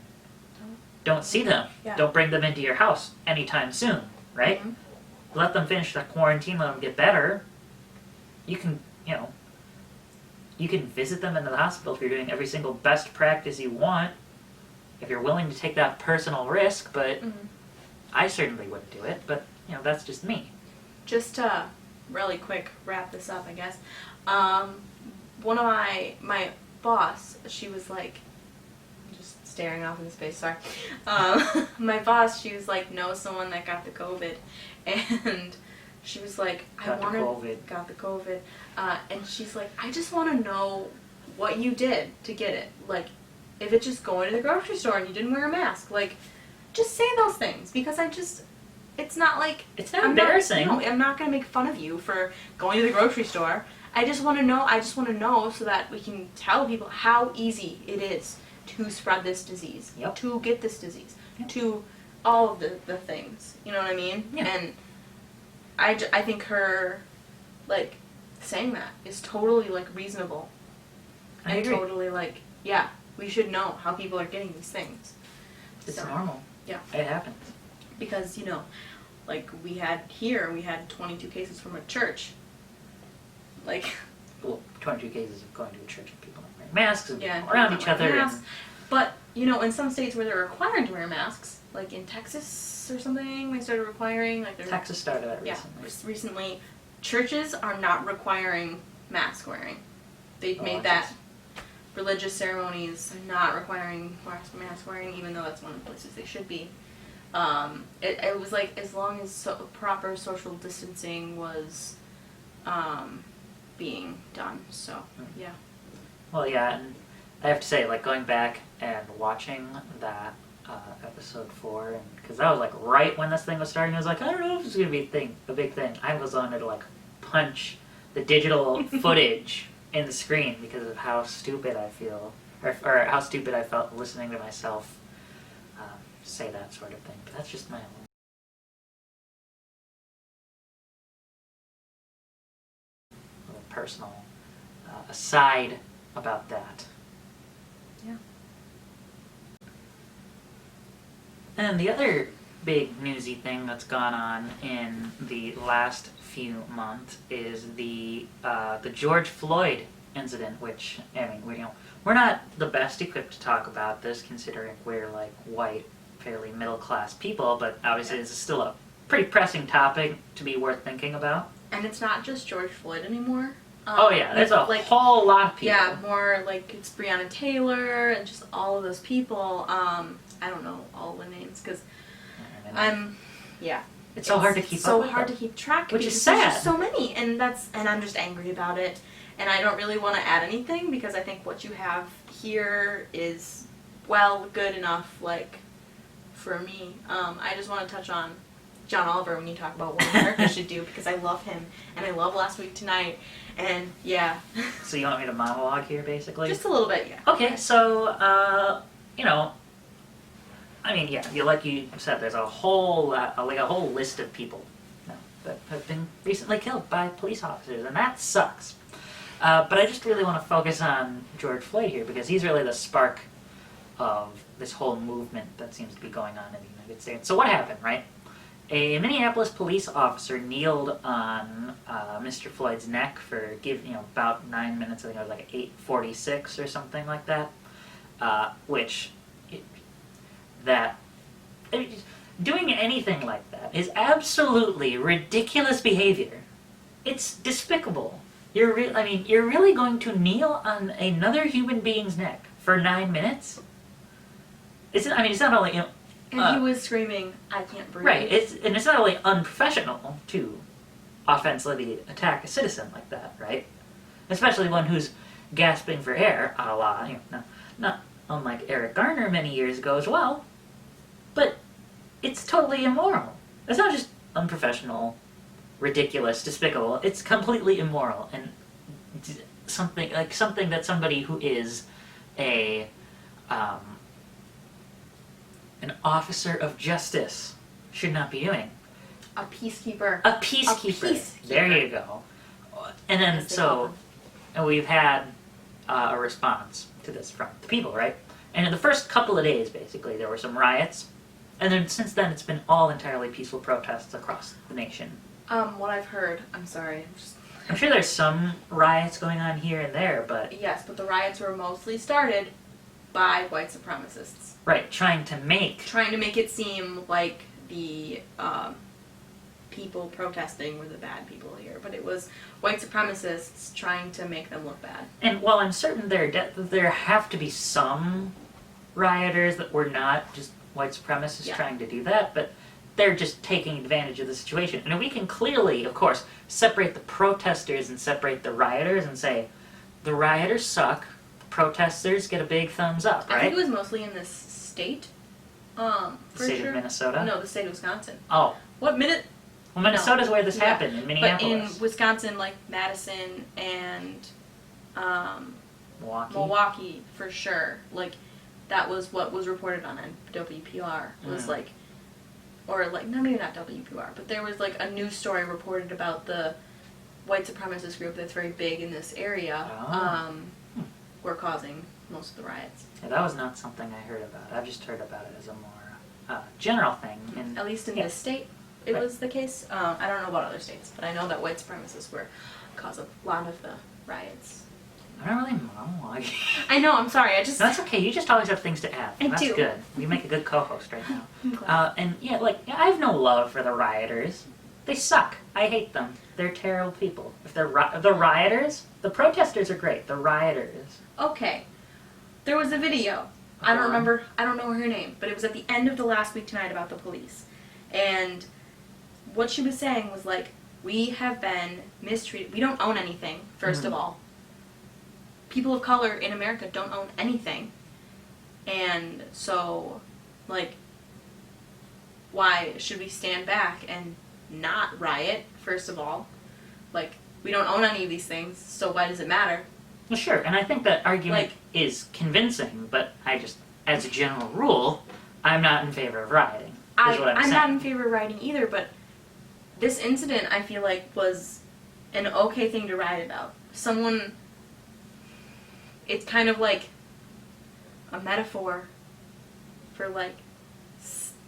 don't see them. Yeah. Don't bring them into your house anytime soon, right? Mhm. Let them finish that quarantine, let them get better. You can, you can visit them in the hospital if you're doing every single best practice you want, if you're willing to take that personal risk, but Mhm. I certainly wouldn't do it, but, that's just me. Just to really quick wrap this up, I guess. One of my boss, she was like, just staring off into space, sorry. My boss, she was like, knows someone that got the COVID, and she was like, Got the COVID. got the COVID, and she's like, I just want to know what you did to get it. Like, if it's just going to the grocery store and you didn't wear a mask, like, just say those things, because it's not like... It's not embarrassing. I'm not going to make fun of you for going to the grocery store. I just want to know so that we can tell people how easy it is to spread this disease, Yep. to get this disease, Yep. to all of the things. You know what I mean? Yeah. And I think her, like, saying that is totally, like, reasonable. I And agree. totally, like, yeah, we should know how people are getting these things. It's So, normal. Yeah. It happens. Because, you know, like, we had 22 cases from a church. Like... Well, 22 cases of going to a church and people not wearing masks and Yeah, around people each wearing other. masks. But, you know, in some states where they're required to wear masks, like in Texas or something, they started requiring, like... Texas started that Yeah, recently. recently. Churches are not requiring mask wearing. They've made that. Religious ceremonies are not requiring mask wearing, even though that's one of the places they should be. It was like, as long as proper social distancing was being done, so, yeah. Well, yeah, and I have to say, like, going back and watching that episode 4, because that was, like, right when this thing was starting, I was like, I don't know if this is going to be a big thing. I was on to, like, punch the digital footage in the screen because of how stupid I feel, or how stupid I felt listening to myself say that sort of thing. But that's just my own little personal aside about that. Yeah. And the other big newsy thing that's gone on in the last few months is the George Floyd incident, which, I mean, we're not the best equipped to talk about this considering we're like white, fairly middle class people, but obviously this is still a pretty pressing topic to be worth thinking about. And it's not just George Floyd anymore. Oh yeah, there's a whole lot of people. Yeah, more like it's Breonna Taylor and just all of those people. I don't know all the names because it's so hard to keep up so with hard them. to keep track, Which is because sad. There's just so many, and I'm just angry about it. And I don't really want to add anything because I think what you have here is good enough, like, for me. I just want to touch on John Oliver when you talk about what America should do, because I love him and I love Last Week Tonight, and yeah. So you want me to monologue here, basically? Just a little bit, yeah. Okay, so I mean, yeah, like you said, there's a whole list of people that have been recently killed by police officers, and that sucks. But I just really want to focus on George Floyd here, because he's really the spark of this whole movement that seems to be going on in the United States. So what happened, right? A Minneapolis police officer kneeled on Mr. Floyd's neck for about 9 minutes. I think it was like 8:46 or something like that. Doing anything like that is absolutely ridiculous behavior. It's despicable. You're really going to kneel on another human being's neck for 9 minutes? It's not only And he was screaming, "I can't breathe." Right, it's not only unprofessional to offensively attack a citizen like that, right? Especially one who's gasping for air, a la, not unlike Eric Garner many years ago as well. But it's totally immoral. It's not just unprofessional, ridiculous, despicable. It's completely immoral, and something that somebody who is an officer of justice should not be doing. A peacekeeper. A peacekeeper. There you go. And then and we've had a response to this from the people, right? And in the first couple of days, basically, there were some riots, and then since then, it's been all entirely peaceful protests across the nation. What I've heard, I'm sorry. I'm sure there's some riots going on here and there, but... Yes, but the riots were mostly started by white supremacists. Right, trying to make it seem like the people protesting were the bad people here, but it was white supremacists trying to make them look bad. And while I'm certain there have to be some rioters that were not just white supremacists trying to do that, but they're just taking advantage of the situation. And we can clearly, of course, separate the protesters and separate the rioters and say, the rioters suck, the protesters get a big thumbs up, right? I think it was mostly in this state. The state of Minnesota? No, the state of Wisconsin. Oh. What Well, Minnesota's where this Yeah. happened, in Minneapolis. But in Wisconsin, like Madison and Milwaukee, for sure. Like, that was what was reported on WPR. Was like, or like, no, maybe not WPR, but there was like a news story reported about the white supremacist group that's very big in this area. Were causing most of the riots. Yeah, that was not something I heard about. I've just heard about it as a more general thing. And, at least in this state, it was the case. I don't know about other states, but I know that white supremacists were cause of a lot of the riots. I don't really monologue. I know, I'm sorry, That's okay, you just always have things to add. I That's do. good. You make a good co-host right now. I'm glad. And yeah, I have no love for the rioters. They suck. I hate them. They're terrible people. If they're the rioters, the protesters are great. The rioters. Okay. There was a video. I don't remember, I don't know her name, but it was at the end of the last week tonight about the police. And what she was saying was like, we have been mistreated. We don't own anything, first of all. People of color in America don't own anything. And so, like, why should we stand back and not riot, first of all? Like, we don't own any of these things, so why does it matter? Well, sure, and I think that argument is convincing, but I just, as a general rule, I'm not in favor of rioting. I'm not in favor of rioting either, but this incident, I feel like, was an okay thing to riot about. It's kind of like a metaphor for, like,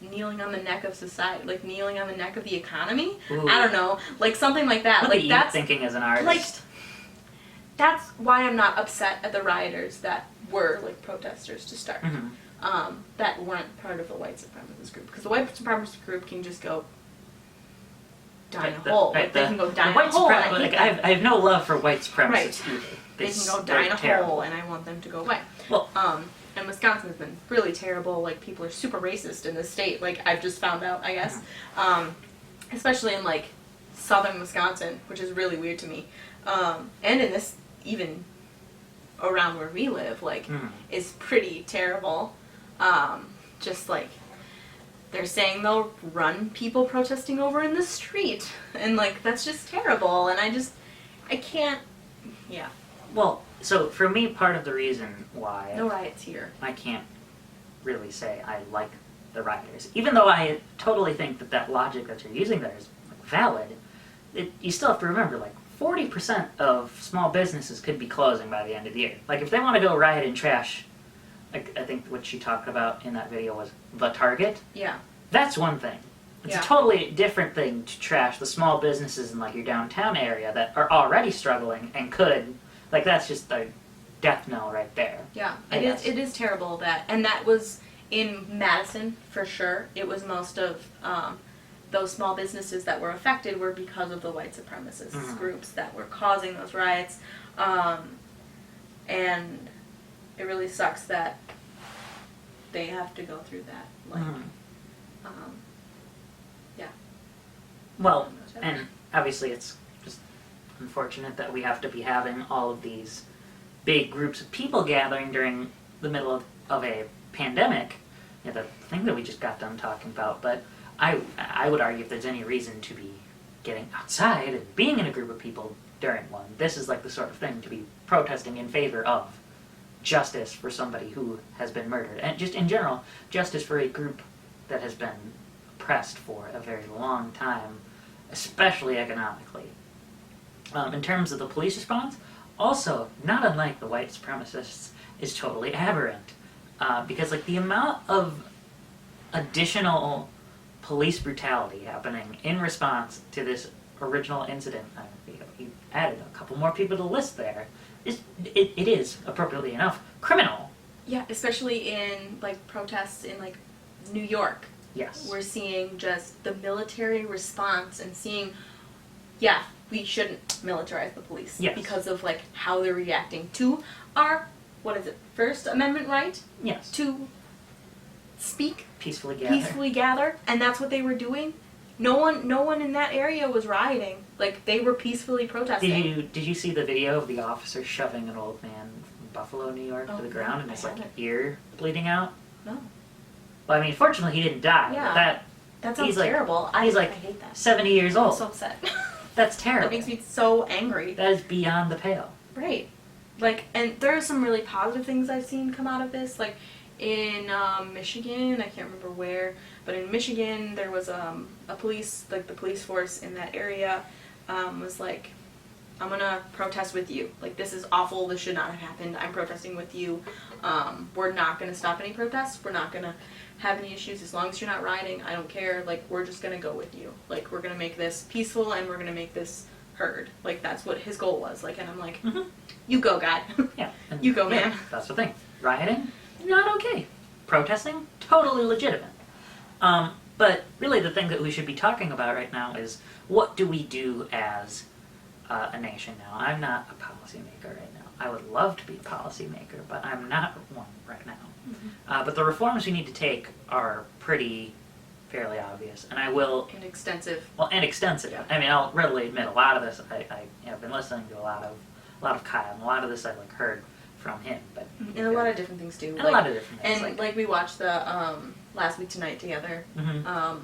kneeling on the neck of society, like kneeling on the neck of the economy. Ooh. I don't know, like something like that. Look like at you that's thinking as an artist. like that's why I'm not upset at the rioters that were like protesters to start. That weren't part of the white supremacist group, because the white supremacist group can just go die in a hole. Like, they can go die in a hole. I have no love for white supremacists either. They can go die in a hole, and I want them to go away. Well, and Wisconsin's been really terrible. Like, people are super racist in this state. Like, I've just found out, I guess. Especially in, like, southern Wisconsin, which is really weird to me. And in this, even around where we live, like, is pretty terrible. Just, like, they're saying they'll run people protesting over in the street. And, like, that's just terrible. And I can't, yeah. Well, so for me, part of the reason why no riots here. I can't really say I like the rioters, even though I totally think that logic that you're using there is valid, you still have to remember, like, 40% of small businesses could be closing by the end of the year. Like, if they want to go riot and trash, like, I think what she talked about in that video was the Target. Yeah. That's one thing. It's a totally different thing to trash the small businesses in, like, your downtown area that are already struggling and could, like, that's just the death knell right there. Yeah, it is terrible and that was in Madison for sure. It was most of those small businesses that were affected were because of the white supremacist groups that were causing those riots, and it really sucks that they have to go through that. Like, yeah. Well, and obviously it's just unfortunate that we have to be having all of these big groups of people gathering during the middle of a pandemic. Yeah, the thing that we just got done talking about, but I would argue if there's any reason to be getting outside and being in a group of people during one, this is like the sort of thing to be protesting in favor of justice for somebody who has been murdered. And just in general, justice for a group that has been oppressed for a very long time, especially economically. In terms of the police response, also, not unlike the white supremacists, is totally aberrant. Because, like, the amount of additional police brutality happening in response to this original incident, you added a couple more people to the list there, it is, appropriately enough, criminal. Yeah, especially in, like, protests in, like, New York. Yes. We're seeing just the military response and seeing, we shouldn't militarize the police. Yes. Because of, like, how they're reacting to our, First Amendment right? Yes. To speak. Peacefully gather. And that's what they were doing. No one in that area was rioting. Like, they were peacefully protesting. Did you see the video of the officer shoving an old man from Buffalo, New York to the ground and his, like, ear bleeding out? No. Well, I mean, fortunately he didn't die. Yeah. But That sounds He's like- terrible. he's I like hate that. 70 years I'm old. so upset. That's terrible. That makes me so angry. That is beyond the pale. Right. Like, and there are some really positive things I've seen come out of this. Like, in Michigan, I can't remember where, but in Michigan, there was a police, like the police force in that area was like, I'm gonna protest with you. Like, this is awful. This should not have happened. I'm protesting with you. We're not gonna stop any protests. We're not gonna have any issues as long as you're not rioting. I don't care. Like, we're just gonna go with you. Like, we're gonna make this peaceful and we're gonna make this heard. Like, that's what his goal was. Like, and I'm like, you go, guy. Yeah. And, You go, man. That's the thing. Rioting, not okay. Protesting, totally legitimate. But really the thing that we should be talking about right now is, what do we do as a nation now? I'm not a policymaker right now. I would love to be a policymaker, but I'm not one right now. But the reforms we need to take are pretty fairly obvious, and I will... And extensive. Well, and extensive. Yeah. I mean, I'll readily admit a lot of this. I have been listening to a lot of Kyle, and a lot of this I've like heard from him. But And a lot of different things too. and a lot of different things. And like we watched the Last Week Tonight together. Mhm.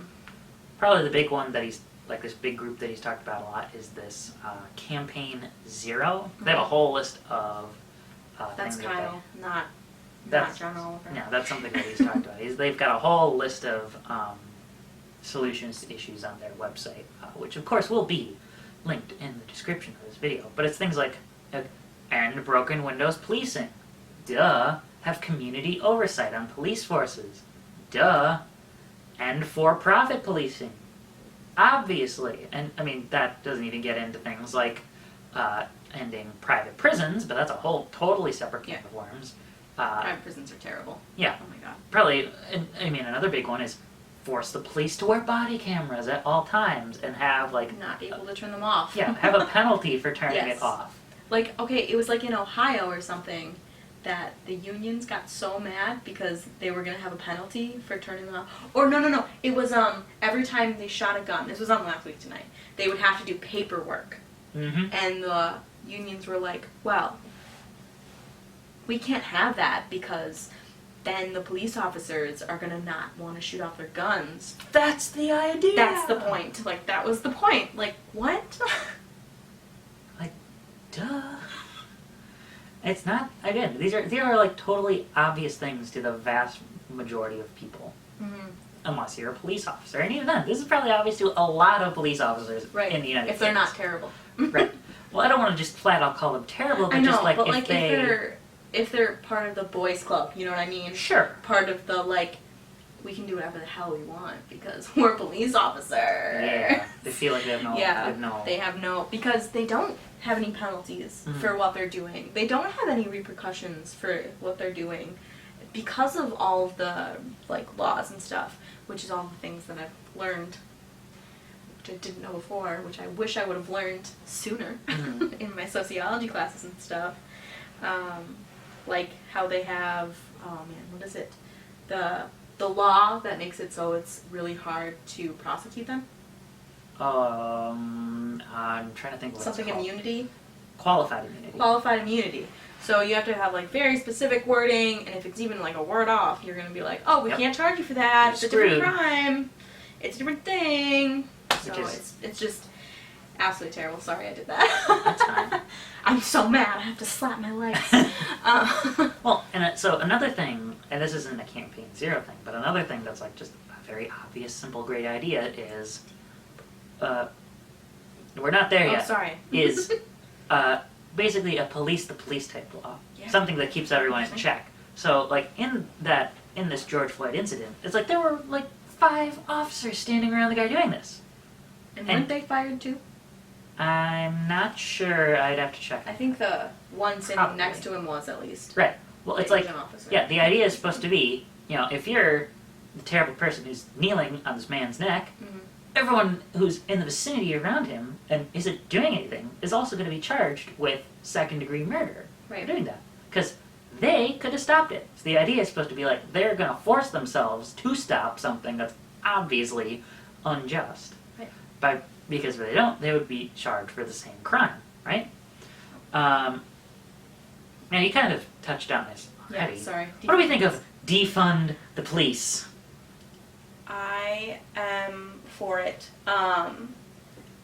Probably the big one that he's like this big group that he's talked about a lot is this Campaign Zero. They have a whole list of That's things that Kyle, not That's- John Oliver. Yeah, that's something that he's talked about. They've got a whole list of solutions to issues on their website, which of course will be linked in the description of this video. But it's things like end broken windows policing. Duh. Have community oversight on police forces. Duh. End for-profit policing. Obviously. And I mean, that doesn't even get into things like ending private prisons, but that's a whole totally separate can of worms. Private prisons are terrible. Yeah. Oh my god. Probably, I mean, another big one is force the police to wear body cameras at all times and have, like... Not able to turn them off. Yeah, have a penalty for turning Yes. it off. Like, okay, it was like in Ohio or something that the unions got so mad because they were going to have a penalty for turning them off. Or no. It was every time they shot a gun. This was on Last Week Tonight. They would have to do paperwork. Mm-hmm. And the unions were like, well, we can't have that because then the police officers are going to not want to shoot off their guns. That's the idea! That's the point. Like, that was the point. Like, what? Duh. It's not, again, these are like totally obvious things to the vast majority of people. Mm-hmm. Unless you're a police officer. And even then, this is probably obvious to a lot of police officers in the United States. If they're not terrible. Right. Well, I don't want to just flat out call them terrible, but I know, just like but if like they... if they're part of the boys club, you know what I mean? Sure. Part of the, like, we can do whatever the hell we want because we're police officers. Yeah. They feel like they have no... Yeah, they have no... because they don't have any penalties for what they're doing. They don't have any repercussions for what they're doing because of all of the, like, laws and stuff, which is all the things that I've learned, which I didn't know before, which I wish I would have learned sooner in my sociology classes and stuff. Like how they have, oh man, what is it? The law that makes it so it's really hard to prosecute them. I'm trying to think what Something it's called. immunity. Qualified immunity. Qualified immunity. So you have to have like very specific wording, and if it's even like a word off, you're gonna be like, oh, we can't charge you for that. You're It's a different screwed. crime. It's a different thing. So Which is- it's just absolutely terrible. Sorry I did that. That's fine. I'm so mad. I have to slap my legs. Well, and so another thing, and this isn't a Campaign Zero thing, but another thing that's like just a very obvious, simple, great idea is, we're not there Oh, yet. sorry. Is basically a police the police type law, Yeah. something that keeps everyone in check. So like in this George Floyd incident, it's like there were like 5 officers standing around the guy doing this. And And- weren't they fired too? I'm not sure. I'd have to check. I think the one sitting Probably. next to him was at least. Right. Well, it's He like was an officer. yeah, the idea is supposed to be, you know, if you're the terrible person who's kneeling on this man's neck, Mhm. everyone who's in the vicinity around him and isn't doing anything is also going to be charged with second-degree murder Right. for doing that. Because they could have stopped it. So the idea is supposed to be like, they're going to force themselves to stop something that's obviously unjust. Right. Because if they don't, they would be charged for the same crime, right? Now, you kind of touched on this Yeah, already. sorry. What do we think of defund the police? I am for it.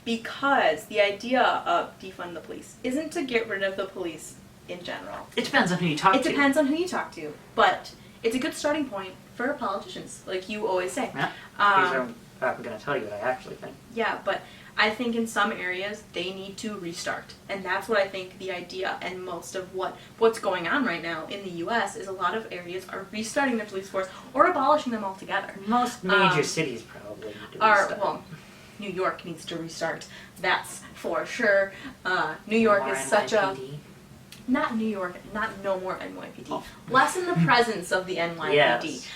Because the idea of defund the police isn't to get rid of the police in general. It depends on who you talk to. It depends on who you talk to, but it's a good starting point for politicians, like you always say. Yeah. I'm going to tell you what I actually think. Yeah, but I think in some areas they need to restart, and that's what I think the idea and most of what's going on right now in the U.S. is a lot of areas are restarting their police force or abolishing them altogether. Most major cities probably need to restart. Well, New York needs to restart. That's for sure. New York More is such a NYPD. not New York, not no more NYPD. Lessen the presence of the NYPD. Yes.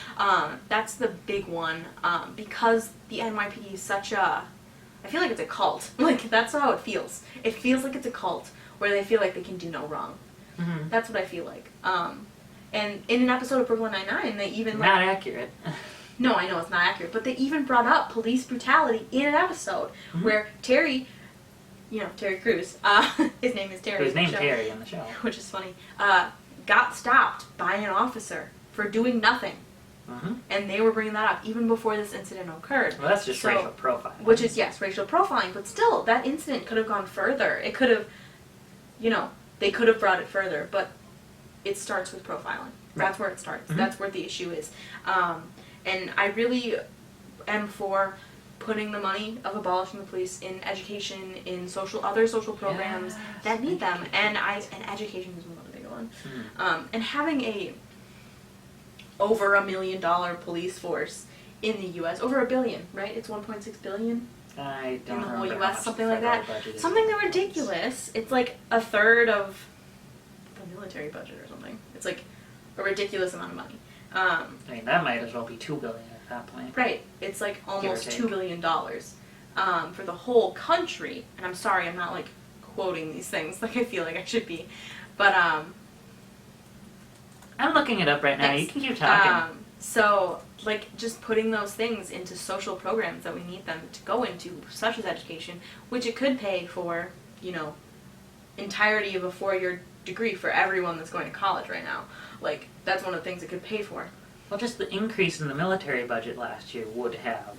That's the big one because the NYPD is such a. I feel like it's a cult. Like that's how it feels. It feels like it's a cult where they feel like they can do no wrong. Mm-hmm. That's what I feel like. And in an episode of Brooklyn Nine-Nine, they even Not accurate. No, I know it's not accurate, but they even brought up police brutality in an episode where Terry, Terry Crews, his name is Terry. His name's Terry on the show. Which is funny, got stopped by an officer for doing nothing. Mm-hmm. And they were bringing that up even before this incident occurred. Well, that's just racial profiling. Which is, yes, racial profiling, but still, that incident could have gone further. It could have, they could have brought it further, but it starts with profiling. That's where it starts. Mm-hmm. That's where the issue is. And I really am for putting the money of abolishing the police in education, in other social programs that need them, and education is another big one. And having over $1 million police force in the U.S., over $1 billion, right? It's 1.6 billion I don't in the whole remember how U.S., much something the like that. federal budget is. Something ridiculous. It's like a third of the military budget or something. It's like a ridiculous amount of money. I mean, that might as well be $2 billion at that point. Right. It's like almost take. $2 billion for the whole country. And I'm sorry, I'm not like quoting these things like I feel like I should be. But I'm looking it up right now. thanks. You can keep talking. So like just putting those things into social programs that we need them to go into, such as education, which it could pay for, entirety of a 4-year degree for everyone that's going to college right now. Like that's one of the things it could pay for. Well, just the increase in the military budget last year would have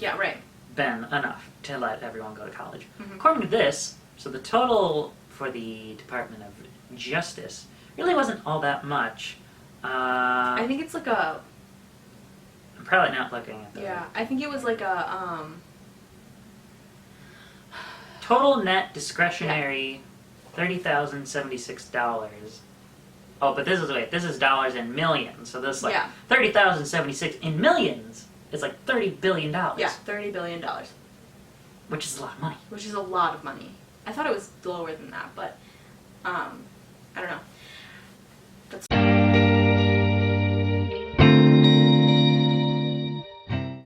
been enough to let everyone go to college. Mm-hmm. According to this, so the total for the Department of Justice really wasn't all that much. I think it's like a. I'm probably not looking at the I think it was like a. total net discretionary $30,076. Oh, but this is dollars in millions. So this is like 30,076 in millions. It's like $30 billion. Yeah, $30 billion. Which is a lot of money. Which is a lot of money. I thought it was lower than that, but I don't know. That's